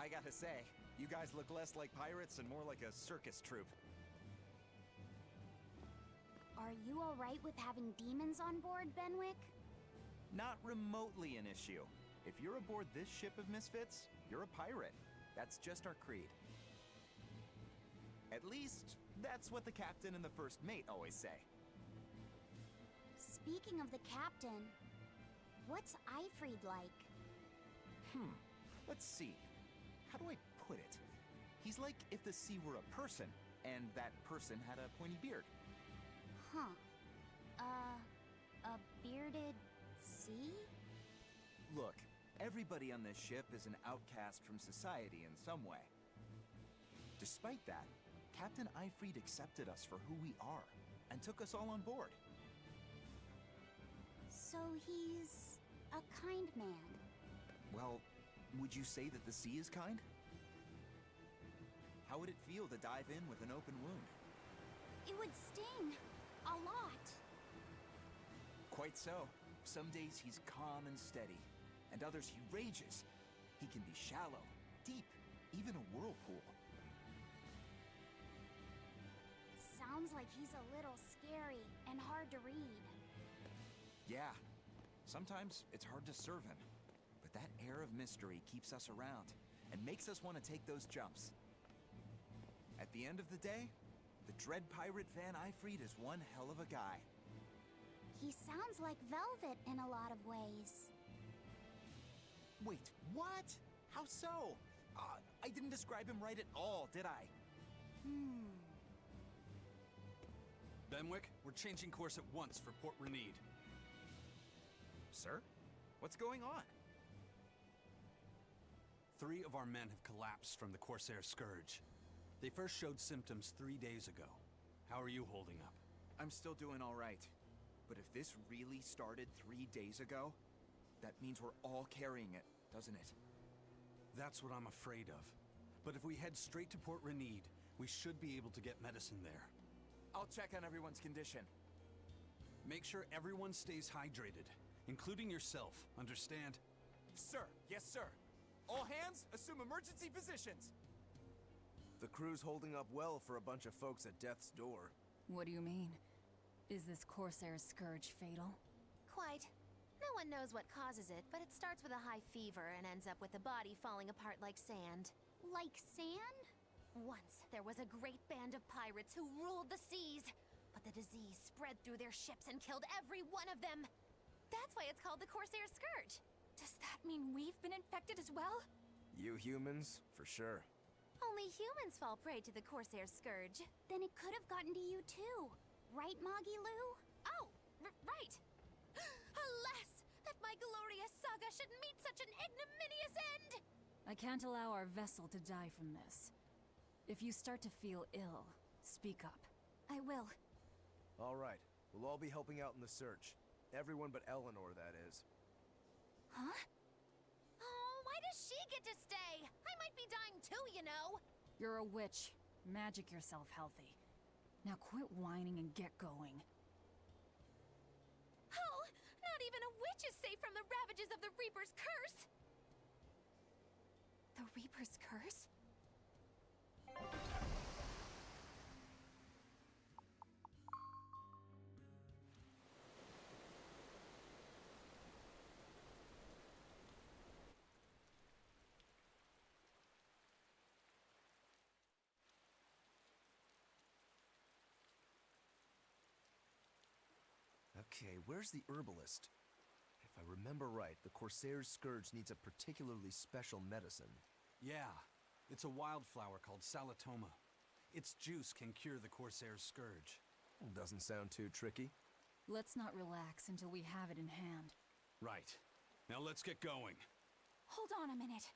I gotta say, you guys look less like pirates and more like a circus troupe. Are you alright with having demons on board, Benwick? Not remotely an issue. If you're aboard this ship of misfits, you're a pirate. That's just our creed. At least, that's what the captain and the first mate always say. Speaking of the captain, what's Eifried like? Let's see. How do I put it? He's like if the sea were a person, and that person had a pointy beard. Huh. A bearded sea? Look, everybody on this ship is an outcast from society in some way. Despite that, Captain Eifried accepted us for who we are, and took us all on board. So he's a kind man. Well, would you say that the sea is kind? How would it feel to dive in with an open wound? It would sting. A lot. Quite so. Some days he's calm and steady, and others he rages. He can be shallow, deep, even a whirlpool. Sounds like he's a little scary and hard to read. Yeah, sometimes it's hard to serve him, but that air of mystery keeps us around and makes us want to take those jumps. At the end of the day, the dread pirate Van Eifried is one hell of a guy. He sounds like Velvet in a lot of ways. Wait, what? How so? I didn't describe him right at all, did I? Benwick, we're changing course at once for Port Renede. Sir? What's going on? 3 of our men have collapsed from the Corsair Scourge. They first showed symptoms 3 days ago. How are you holding up? I'm still doing all right. But if this really started 3 days ago, that means we're all carrying it, doesn't it? That's what I'm afraid of. But if we head straight to Port Renede, we should be able to get medicine there. I'll check on everyone's condition. Make sure everyone stays hydrated, including yourself, understand? Sir, yes sir. All hands, assume emergency positions. The crew's holding up well for a bunch of folks at death's door. What do you mean? Is this Corsair Scourge fatal? Quite. No one knows what causes it, but it starts with a high fever and ends up with the body falling apart like sand. Like sand? Once, there was a great band of pirates who ruled the seas, but the disease spread through their ships and killed every one of them. That's why it's called the Corsair Scourge. Does that mean we've been infected as well? You humans, for sure. Only humans fall prey to the Corsair Scourge. Then it could have gotten to you too. Right, Moggy Lou? Oh, right. Alas, that my glorious saga should meet such an ignominious end! I can't allow our vessel to die from this. If you start to feel ill, speak up. I will. All right. We'll all be helping out in the search. Everyone but Eleanor, that is. Huh? Oh, why does she get to stay? I might be dying too, you know. You're a witch. Magic yourself healthy. Now quit whining and get going. Oh, not even a witch is safe from the ravages of the Reaper's curse! The Reaper's curse? Okay, where's the herbalist? If I remember right, the Corsair's Scourge needs a particularly special medicine. Yeah, it's a wildflower called Salatoma. Its juice can cure the Corsair's Scourge. Doesn't sound too tricky. Let's not relax until we have it in hand. Right. Now let's get going. Hold on a minute.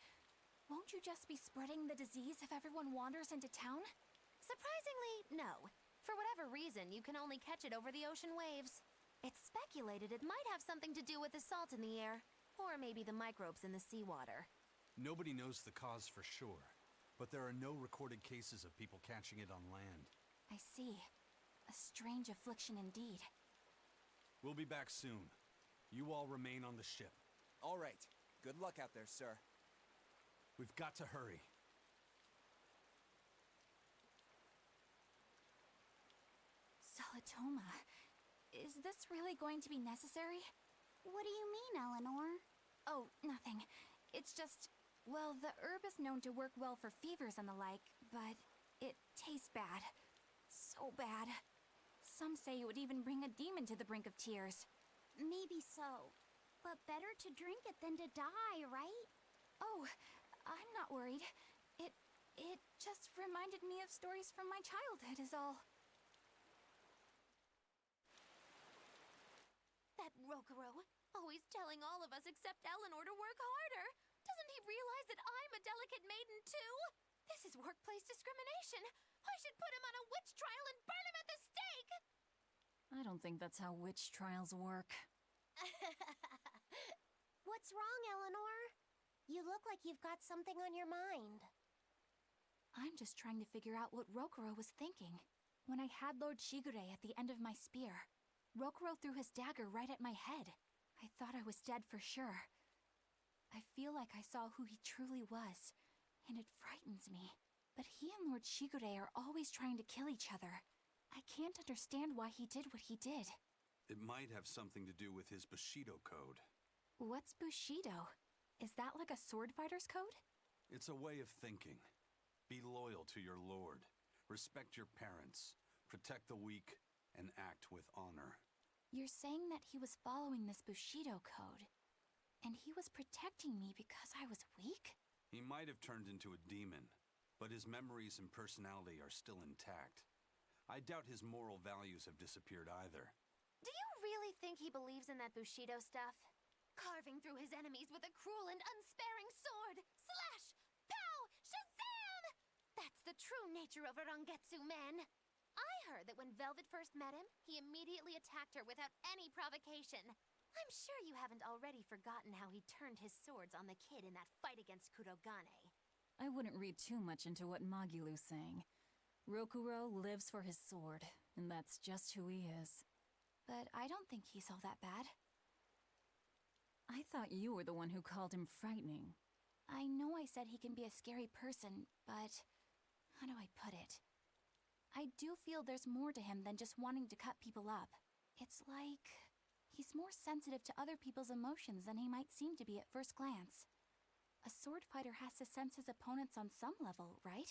Won't you just be spreading the disease if everyone wanders into town? Surprisingly, no. For whatever reason, you can only catch it over the ocean waves. It's speculated it might have something to do with the salt in the air, or maybe the microbes in the seawater. Nobody knows the cause for sure, but there are no recorded cases of people catching it on land. I see. A strange affliction indeed. We'll be back soon. You all remain on the ship. All right. Good luck out there, sir. We've got to hurry. Salatoma. Is this really going to be necessary? What do you mean, Eleanor? Oh, nothing. It's just, well, the herb is known to work well for fevers and the like, but it tastes bad. So bad. Some say it would even bring a demon to the brink of tears. Maybe so. But better to drink it than to die, right? Oh, I'm not worried. It just reminded me of stories from my childhood is all. That Rokuro, always telling all of us except Eleanor to work harder. Doesn't he realize that I'm a delicate maiden too? This is workplace discrimination. I should put him on a witch trial and burn him at the stake! I don't think that's how witch trials work. What's wrong, Eleanor? You look like you've got something on your mind. I'm just trying to figure out what Rokuro was thinking. When I had Lord Shigure at the end of my spear, Rokuro threw his dagger right at my head. I thought I was dead for sure. I feel like I saw who he truly was, and it frightens me. But he and Lord Shigure are always trying to kill each other. I can't understand why he did what he did. It might have something to do with his Bushido code. What's Bushido? Is that like a sword fighter's code? It's a way of thinking. Be loyal to your lord. Respect your parents. Protect the weak. And act with honor. You're saying that he was following this Bushido code, and he was protecting me because I was weak? He might have turned into a demon, but his memories and personality are still intact. I doubt his moral values have disappeared either. Do you really think he believes in that Bushido stuff? Carving through his enemies with a cruel and unsparing sword! Slash! Pow! Shazam! That's the true nature of a Rangetsu man! I heard that when Velvet first met him, he immediately attacked her without any provocation. I'm sure you haven't already forgotten how he turned his swords on the kid in that fight against Kurogane. I wouldn't read too much into what Magilu's saying. Rokuro lives for his sword, and that's just who he is. But I don't think he's all that bad. I thought you were the one who called him frightening. I know I said he can be a scary person, but how do I put it? I do feel there's more to him than just wanting to cut people up. It's like he's more sensitive to other people's emotions than he might seem to be at first glance. A sword fighter has to sense his opponents on some level, right?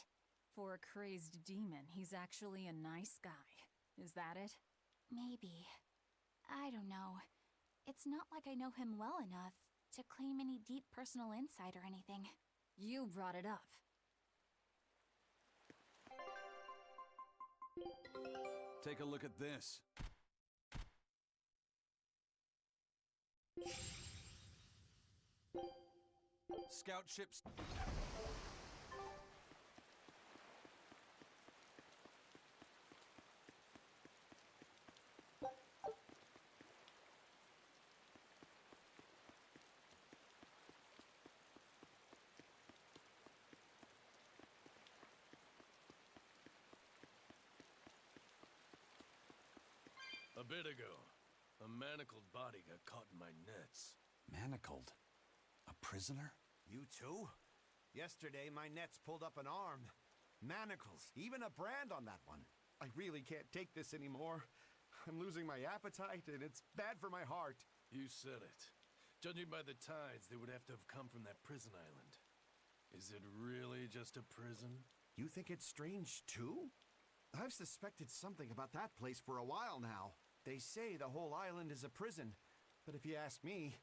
For a crazed demon, he's actually a nice guy. Is that it? Maybe. I don't know. It's not like I know him well enough to claim any deep personal insight or anything. You brought it up. Take a look at this. Scout ships. A bit ago, a manacled body got caught in my nets. Manacled? A prisoner? You too? Yesterday, my nets pulled up an arm. Manacles, even a brand on that one. I really can't take this anymore. I'm losing my appetite, and it's bad for my heart. You said it. Judging by the tides, they would have to have come from that prison island. Is it really just a prison? You think it's strange, too? I've suspected something about that place for a while now. They say the whole island is a prison, but if you ask me,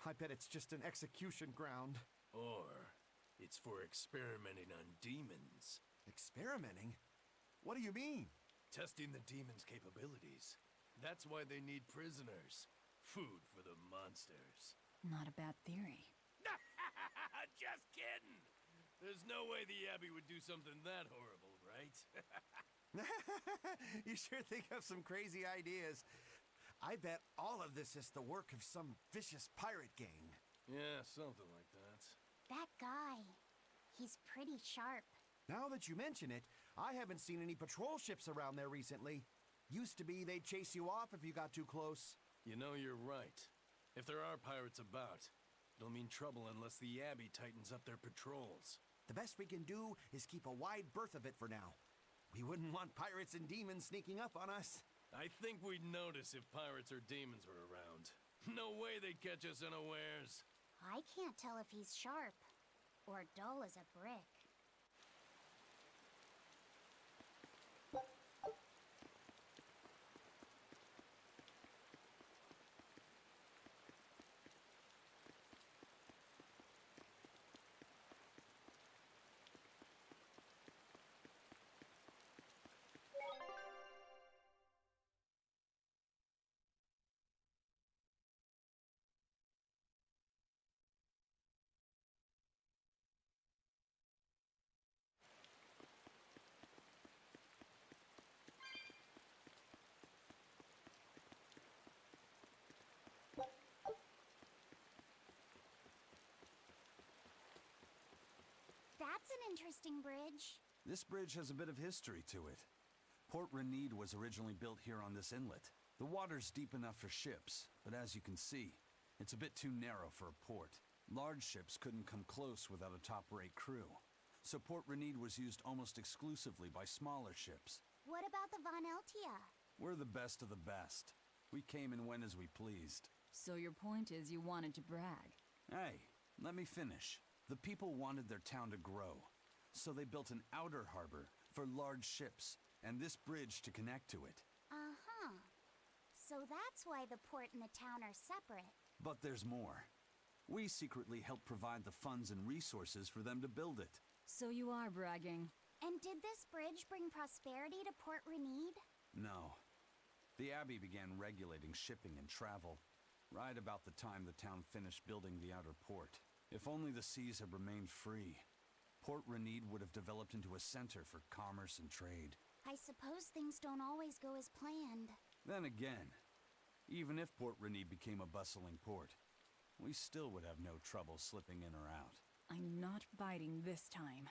I bet it's just an execution ground. Or it's for experimenting on demons. Experimenting? What do you mean? Testing the demons' capabilities. That's why they need prisoners. Food for the monsters. Not a bad theory. Just kidding! There's no way the Abbey would do something that horrible, right? You sure think of some crazy ideas. I bet all of this is the work of some vicious pirate gang. Yeah, something like that. That guy. He's pretty sharp. Now that you mention it, I haven't seen any patrol ships around there recently. Used to be they'd chase you off if you got too close. You know, you're right. If there are pirates about, it'll mean trouble unless the Abbey tightens up their patrols. The best we can do is keep a wide berth of it for now. We wouldn't want pirates and demons sneaking up on us. I think we'd notice if pirates or demons were around. No way they'd catch us unawares. I can't tell if he's sharp or dull as a brick. That's an interesting bridge. This bridge has a bit of history to it. Port Renede was originally built here on this inlet. The water's deep enough for ships, but as you can see, it's a bit too narrow for a port. Large ships couldn't come close without a top-rate crew. So Port Renede was used almost exclusively by smaller ships. What about the Von Eltia? We're the best of the best. We came and went as we pleased. So your point is you wanted to brag? Hey, let me finish. The people wanted their town to grow, so they built an outer harbor for large ships, and this bridge to connect to it. Uh-huh. So that's why the port and the town are separate. But there's more. We secretly helped provide the funds and resources for them to build it. So you are bragging. And did this bridge bring prosperity to Port Renede? No. The Abbey began regulating shipping and travel, right about the time the town finished building the outer port. If only the seas had remained free, Port Renede would have developed into a center for commerce and trade. I suppose things don't always go as planned. Then again, even if Port Renede became a bustling port, we still would have no trouble slipping in or out. I'm not biting this time.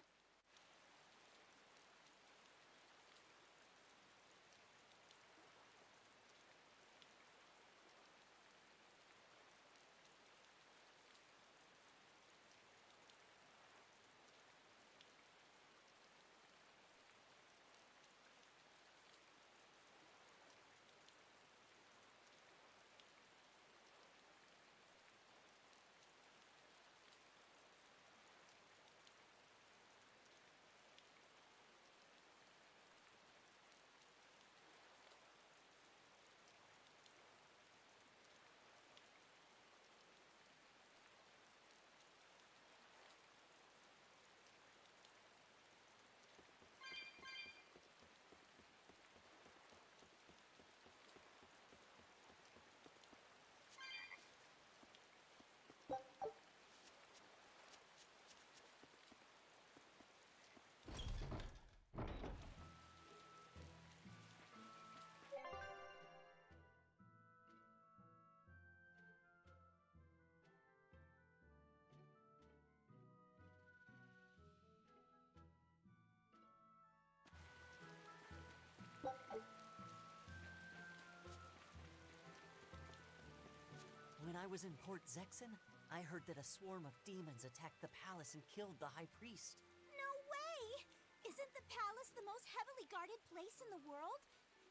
I was in Port Zexen, I heard that a swarm of demons attacked the palace and killed the High Priest. No way! Isn't the palace the most heavily guarded place in the world?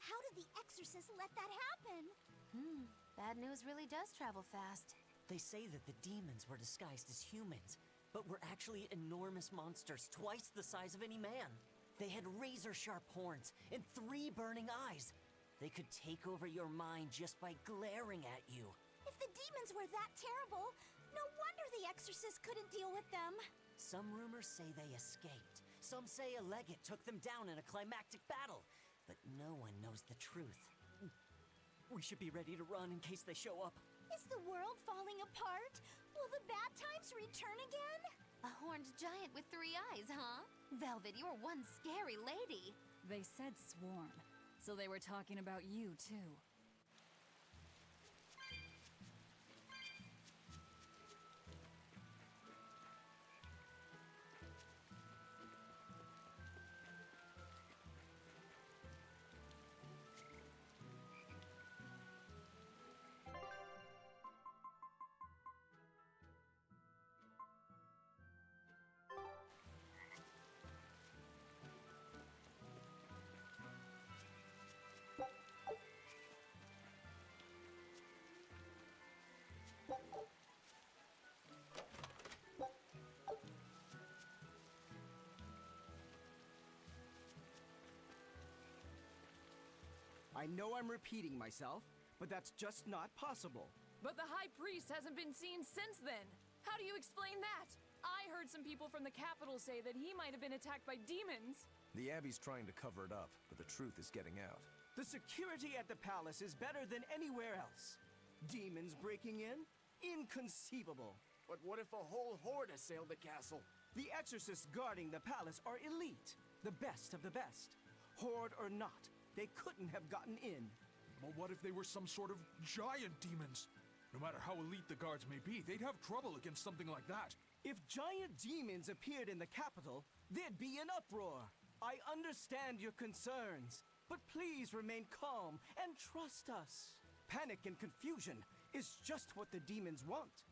How did the exorcist let that happen? Bad news really does travel fast. They say that the demons were disguised as humans, but were actually enormous monsters, twice the size of any man. They had razor-sharp horns and 3 burning eyes. They could take over your mind just by glaring at you. If the demons were that terrible, no wonder the exorcist couldn't deal with them. Some rumors say they escaped. Some say a legate took them down in a climactic battle. But no one knows the truth. We should be ready to run in case they show up. Is the world falling apart? Will the bad times return again? A horned giant with 3 eyes, huh? Velvet, you're one scary lady. They said swarm, so they were talking about you, too. I know I'm repeating myself, but that's just not possible. But the High Priest hasn't been seen since then. How do you explain that? I heard some people from the capital say that he might have been attacked by demons. The Abbey's trying to cover it up, but the truth is getting out. The security at the palace is better than anywhere else. Demons breaking in? Inconceivable. But what if a whole horde assailed the castle? The exorcists guarding the palace are elite, the best of the best. Horde or not, they couldn't have gotten in. But what if they were some sort of giant demons? No matter how elite the guards may be, they'd have trouble against something like that. If giant demons appeared in the capital, there'd be an uproar. I understand your concerns, but please remain calm and trust us. Panic and confusion is just what the demons want.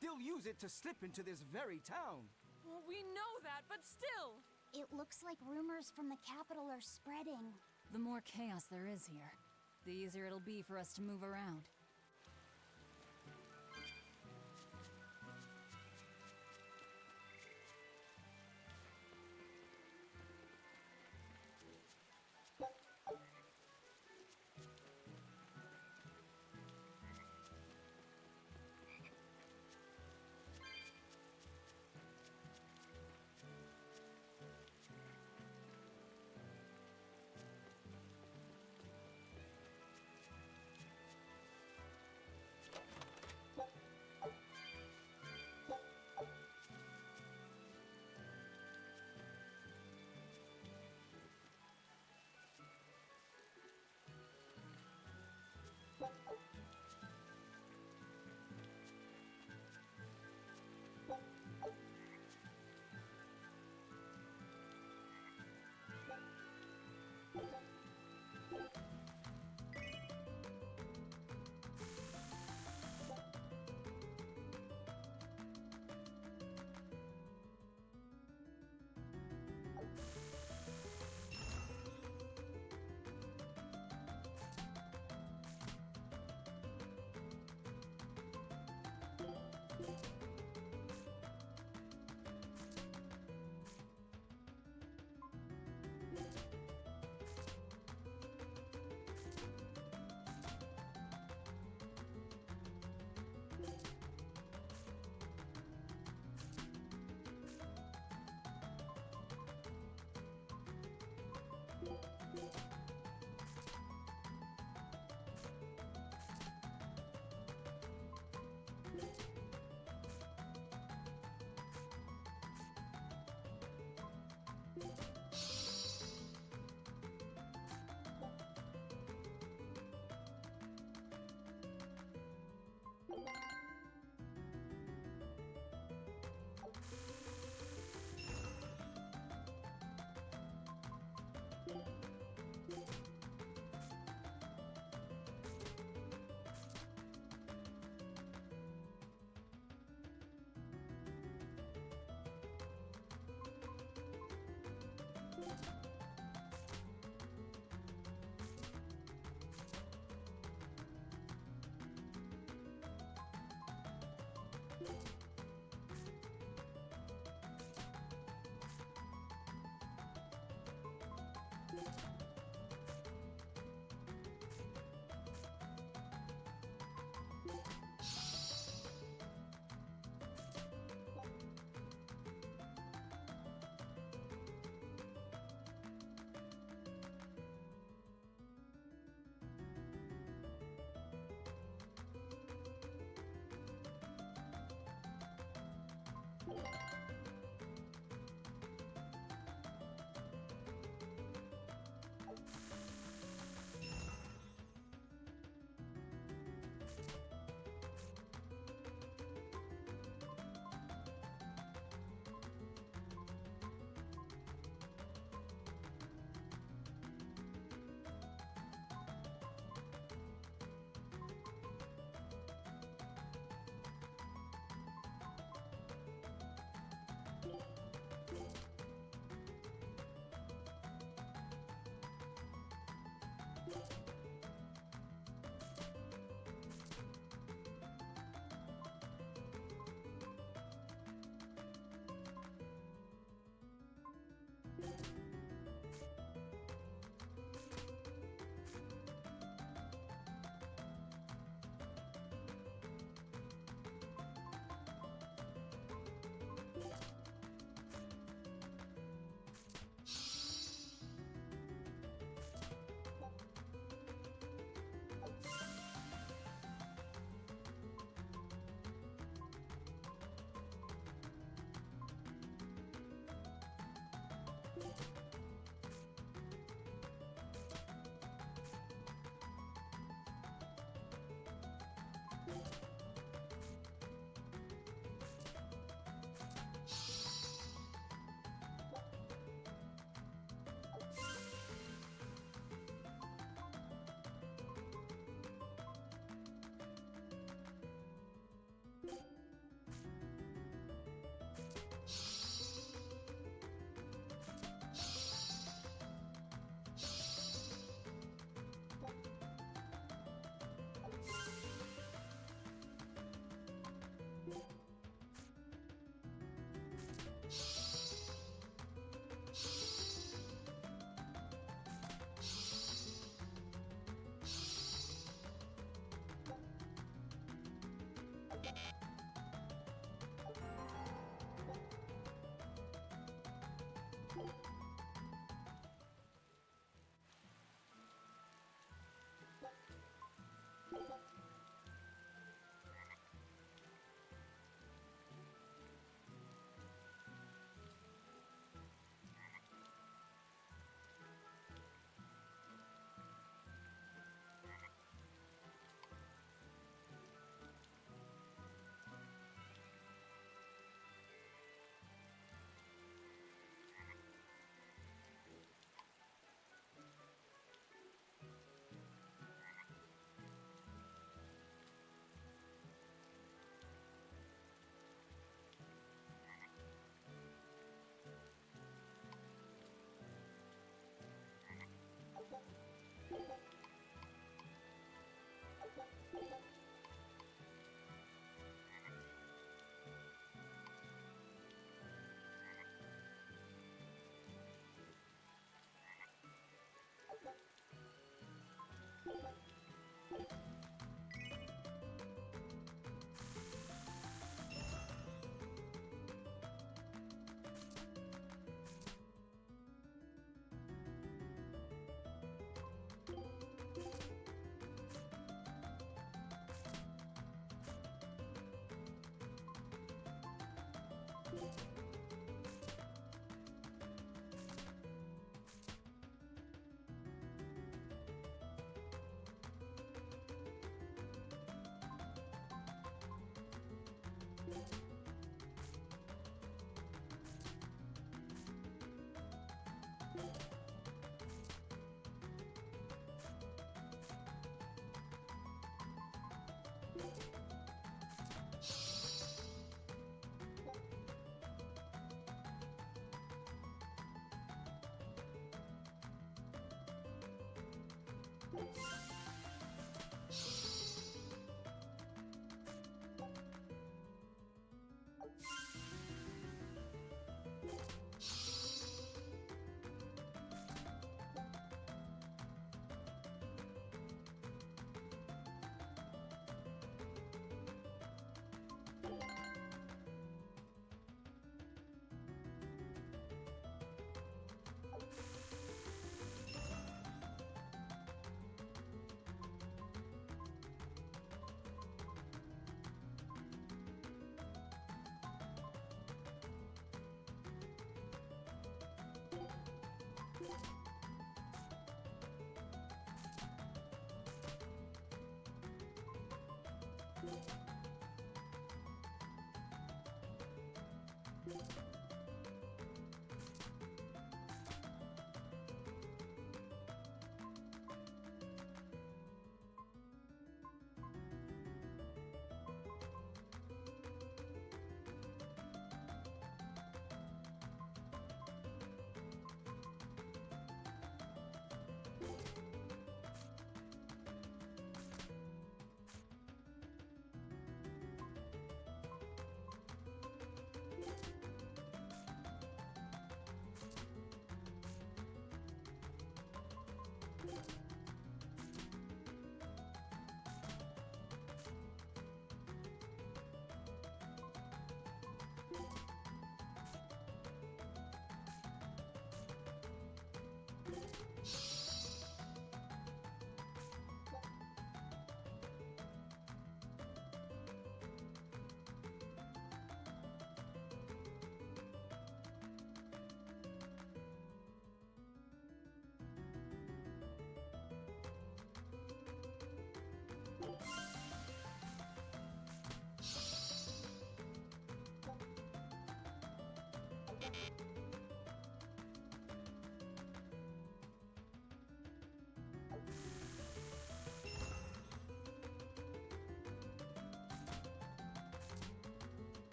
They'll use it to slip into this very town. Well, we know that, but still. It looks like rumors from the capital are spreading. The more chaos there is here, the easier it'll be for us to move around.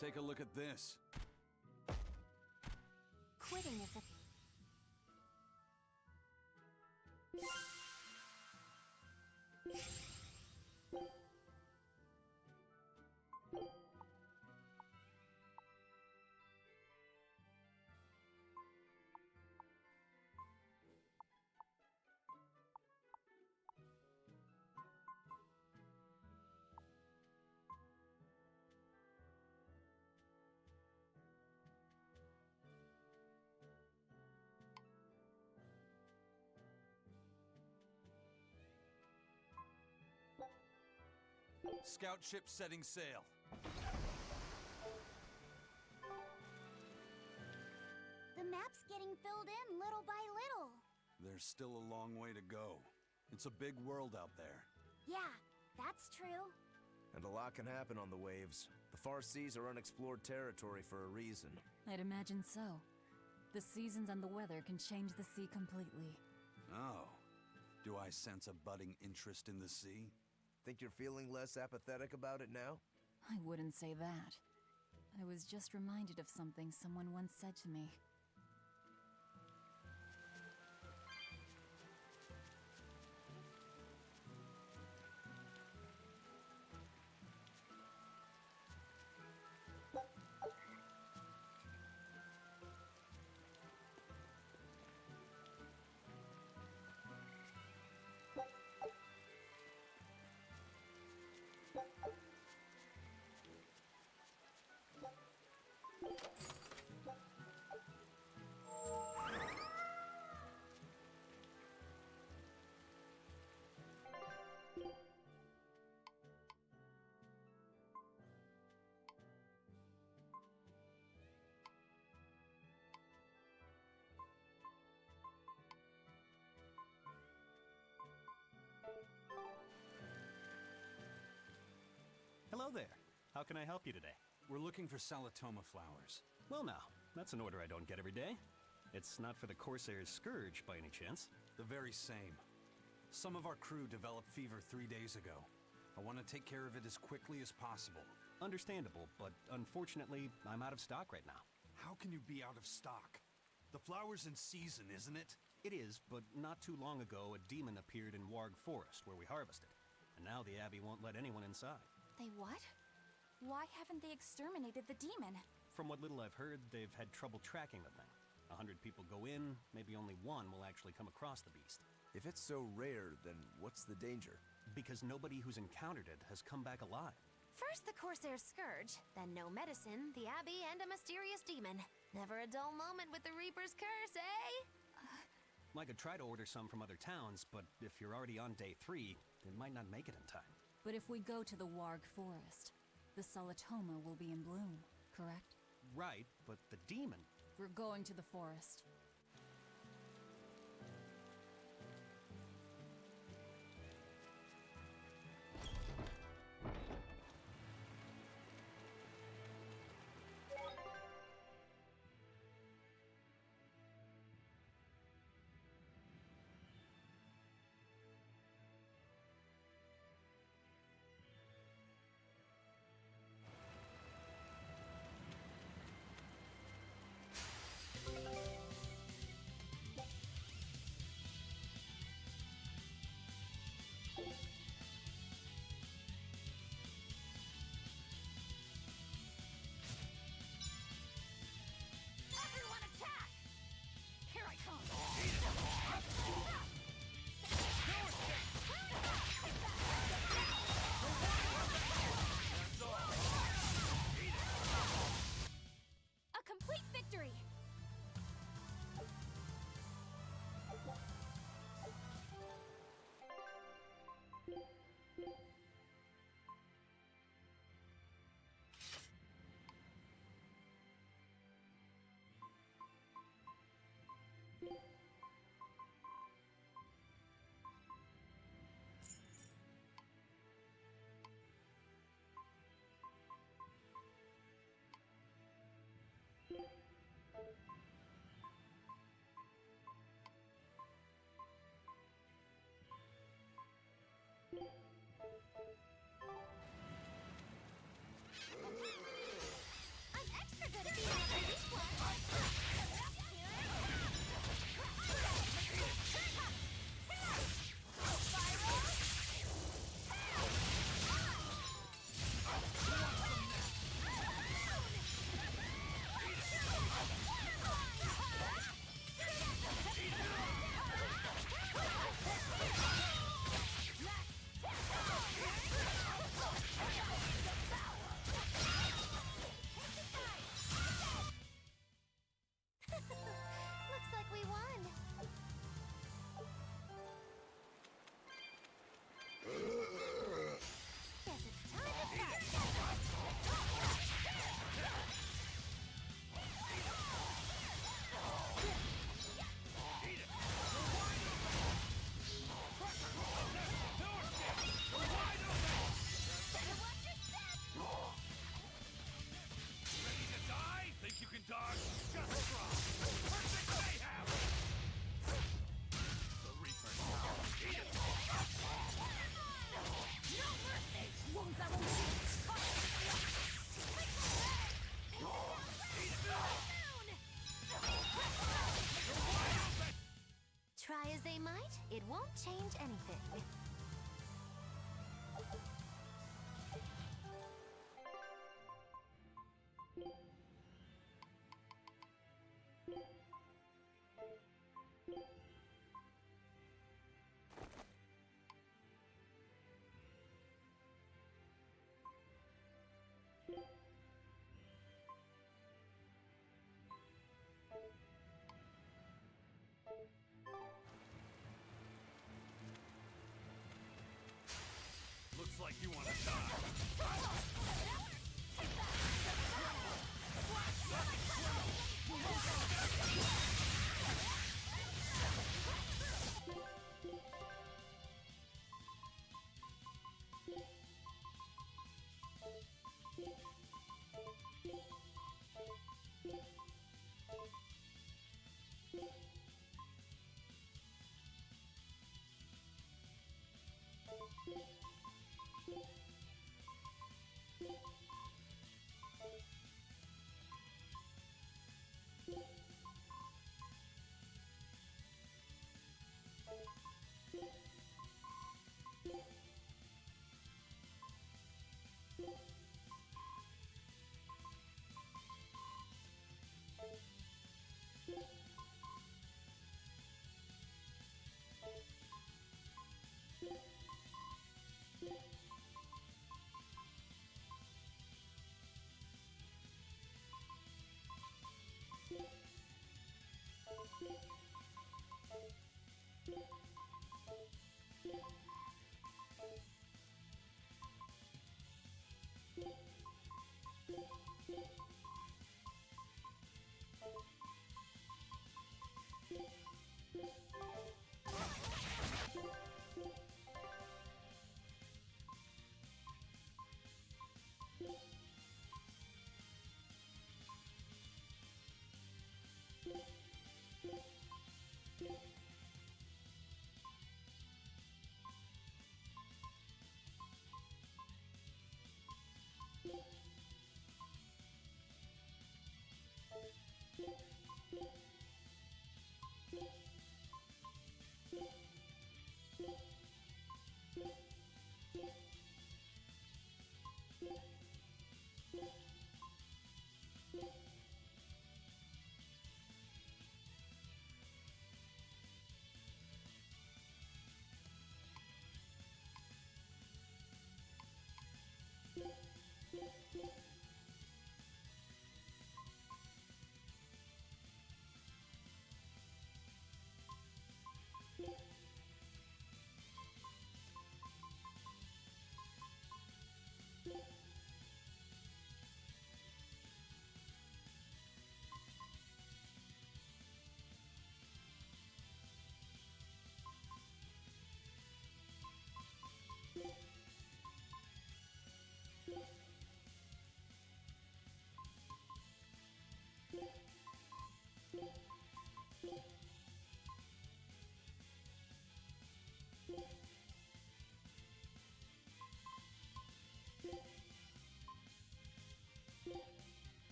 Take a look at this. Quitting is a... Scout ship setting sail. The map's getting filled in little by little. There's still a long way to go. It's a big world out there. Yeah, that's true. And a lot can happen on the waves. The far seas are unexplored territory for a reason. I'd imagine so. The seasons and the weather can change the sea completely. Oh. Do I sense a budding interest in the sea? Think you're feeling less apathetic about it now? I wouldn't say that. I was just reminded of something someone once said to me. Hello there. How can I help you today? We're looking for Salatoma flowers. Well now, that's an order I don't get every day. It's not for the Corsair's Scourge by any chance? The very same. Some of our crew developed fever 3 days ago. I want to take care of it as quickly as possible. Understandable, but unfortunately, I'm out of stock right now. How can you be out of stock? The flower's in season, isn't it? It is, but not too long ago, a demon appeared in Warg Forest, where we harvested. And now the Abbey won't let anyone inside. They what? Why haven't they exterminated the demon? From what little I've heard, they've had trouble tracking the thing. 100 people go in, maybe only one will actually come across the beast. If it's so rare, then what's the danger? Because nobody who's encountered it has come back alive. First the Corsair's Scourge, then no medicine, the Abbey, and a mysterious demon. Never a dull moment with the Reaper's Curse, eh? I could try to order some from other towns, but if you're already on day 3, it might not make it in time. But if we go to the Warg Forest, the Salatoma will be in bloom, correct? Right, but the demon... We're going to the forest. It won't change anything.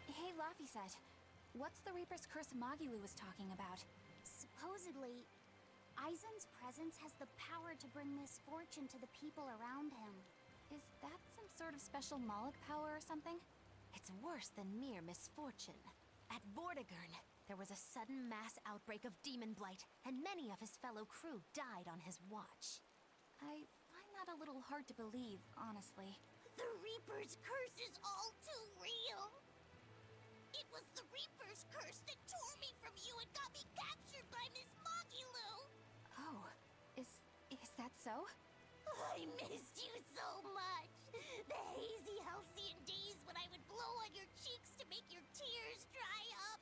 Hey, Laphicet. What's the Reaper's Curse Magilu was talking about? Supposedly, Aizen's presence has the power to bring misfortune to the people around him. Is that some sort of special Moloch power or something? It's worse than mere misfortune. At Vortigern, there was a sudden mass outbreak of demon blight, and many of his fellow crew died on his watch. I find that a little hard to believe, honestly. The Reaper's curse is all too real. It was the Reaper's curse that tore me from you and got me captured by Miss Magilu. Oh, is that so? I missed you so much. The hazy halcyon days when I would blow on your cheeks to make your tears dry up.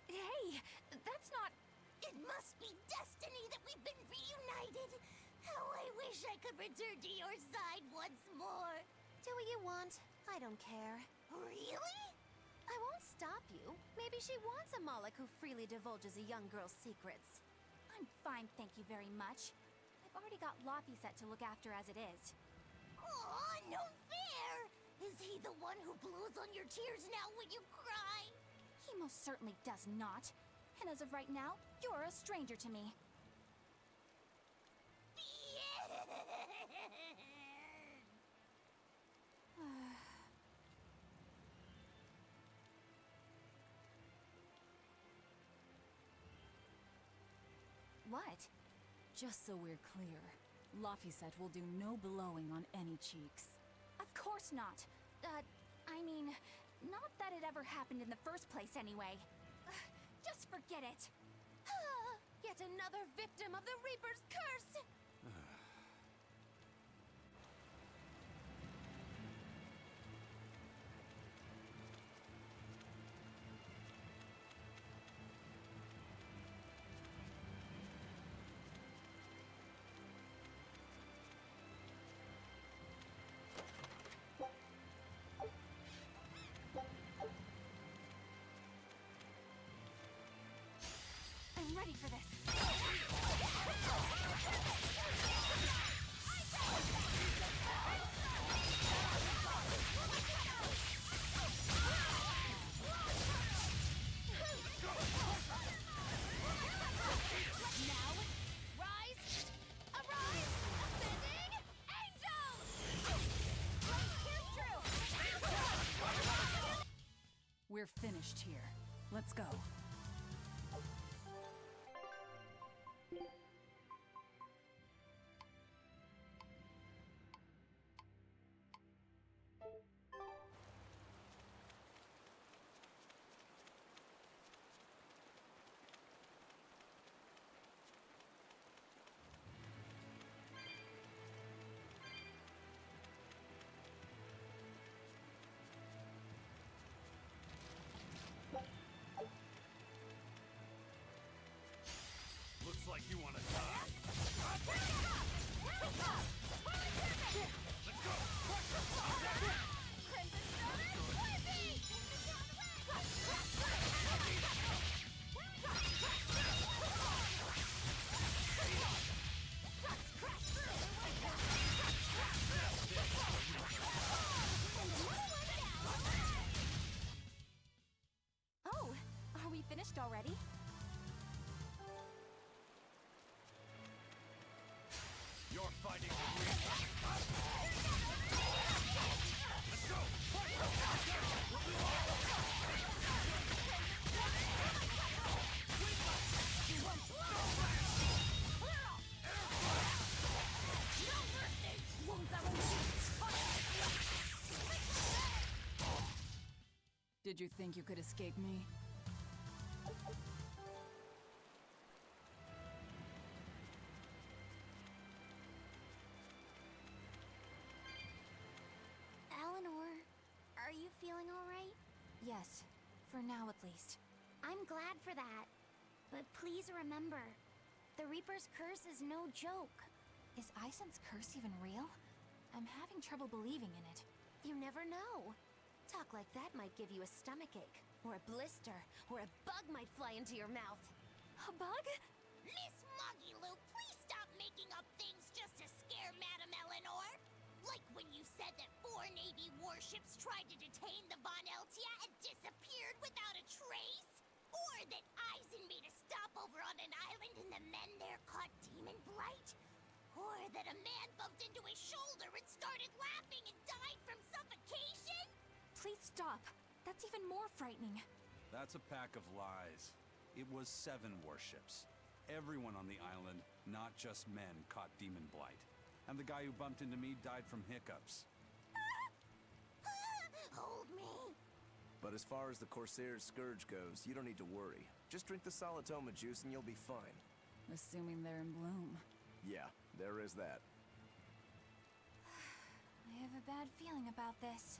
Hey, that's not... It must be destiny that we've been reunited. How I wish I could return to your side once more. Do what you want. I don't care. Really? I won't stop you. Maybe she wants a Moloch who freely divulges a young girl's secrets. I'm fine, thank you very much. I've already got Laphicet to look after as it is. Aw, no fair! Is he the one who blows on your tears now when you cry? He most certainly does not. And as of right now, you're a stranger to me. What? Just so we're clear, Laphicet will do no blowing on any cheeks. Of course not. I mean, not that it ever happened in the first place anyway. Just forget it. Yet another victim of the Reaper's curse! I'm ready for this. We're finished here. Let's go. Looks like you want to die. Oh, are we finished already? You're fighting with me. Let's go! Did you think you could escape me? Eleanor, are you feeling all right? Yes, for now at least. I'm glad for that. But please remember, the Reaper's curse is no joke. Is Aizen's curse even real? I'm having trouble believing in it. You never know. Talk like that might give you a stomachache. or a blister, or a bug might fly into your mouth. A bug? Miss Muggy Lou, please stop making up things just to scare Madame Eleanor. Like when you said that 4 Navy warships tried to detain the Von Eltia and disappeared without a trace? Or that Eisen made a stopover on an island and the men there caught demon blight? Or that a man bumped into his shoulder and started laughing and died from suffocation? Please stop. That's even more frightening. That's a pack of lies. It was 7 warships. Everyone on the island, not just men, caught demon blight. And the guy who bumped into me died from hiccups. Hold me. But as far as the Corsair's Scourge goes, you don't need to worry. Just drink the Solitoma juice and you'll be fine. Assuming they're in bloom. Yeah, there is that. I have a bad feeling about this.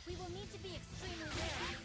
We will need to be extremely wary.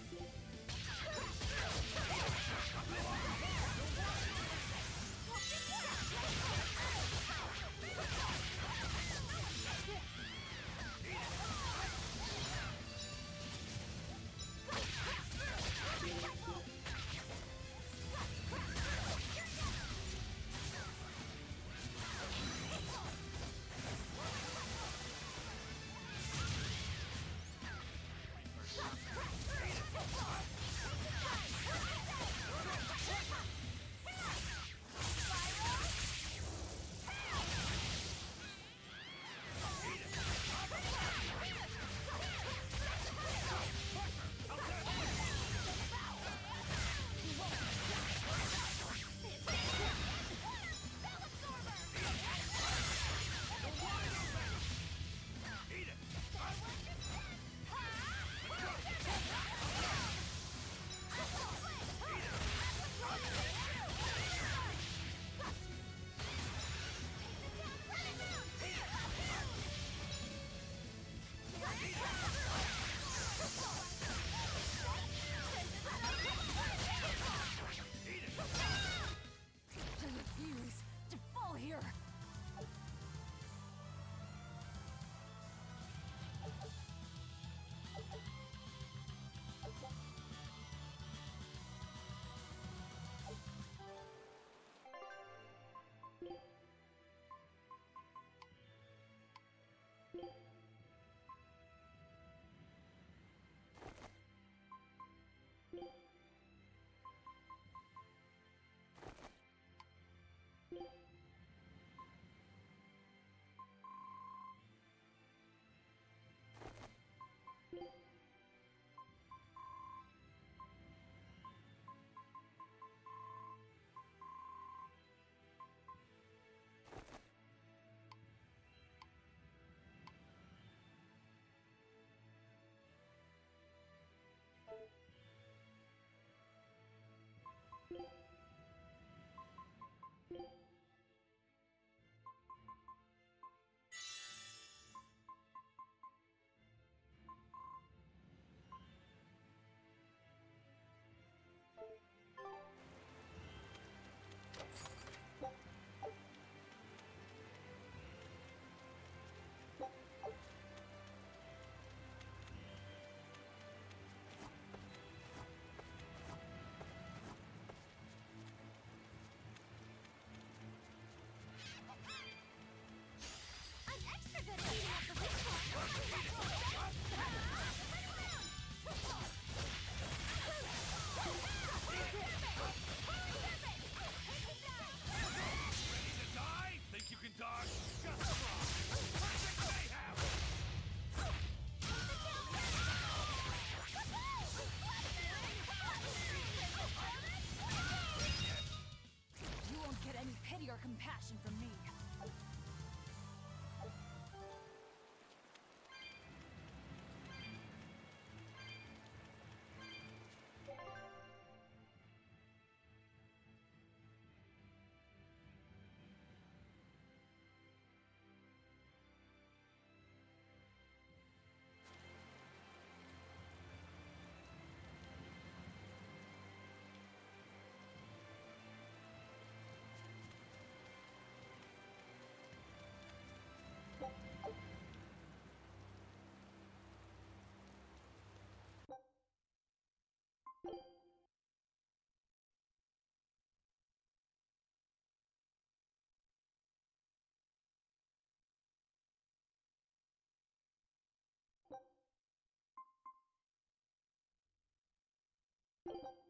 from me. You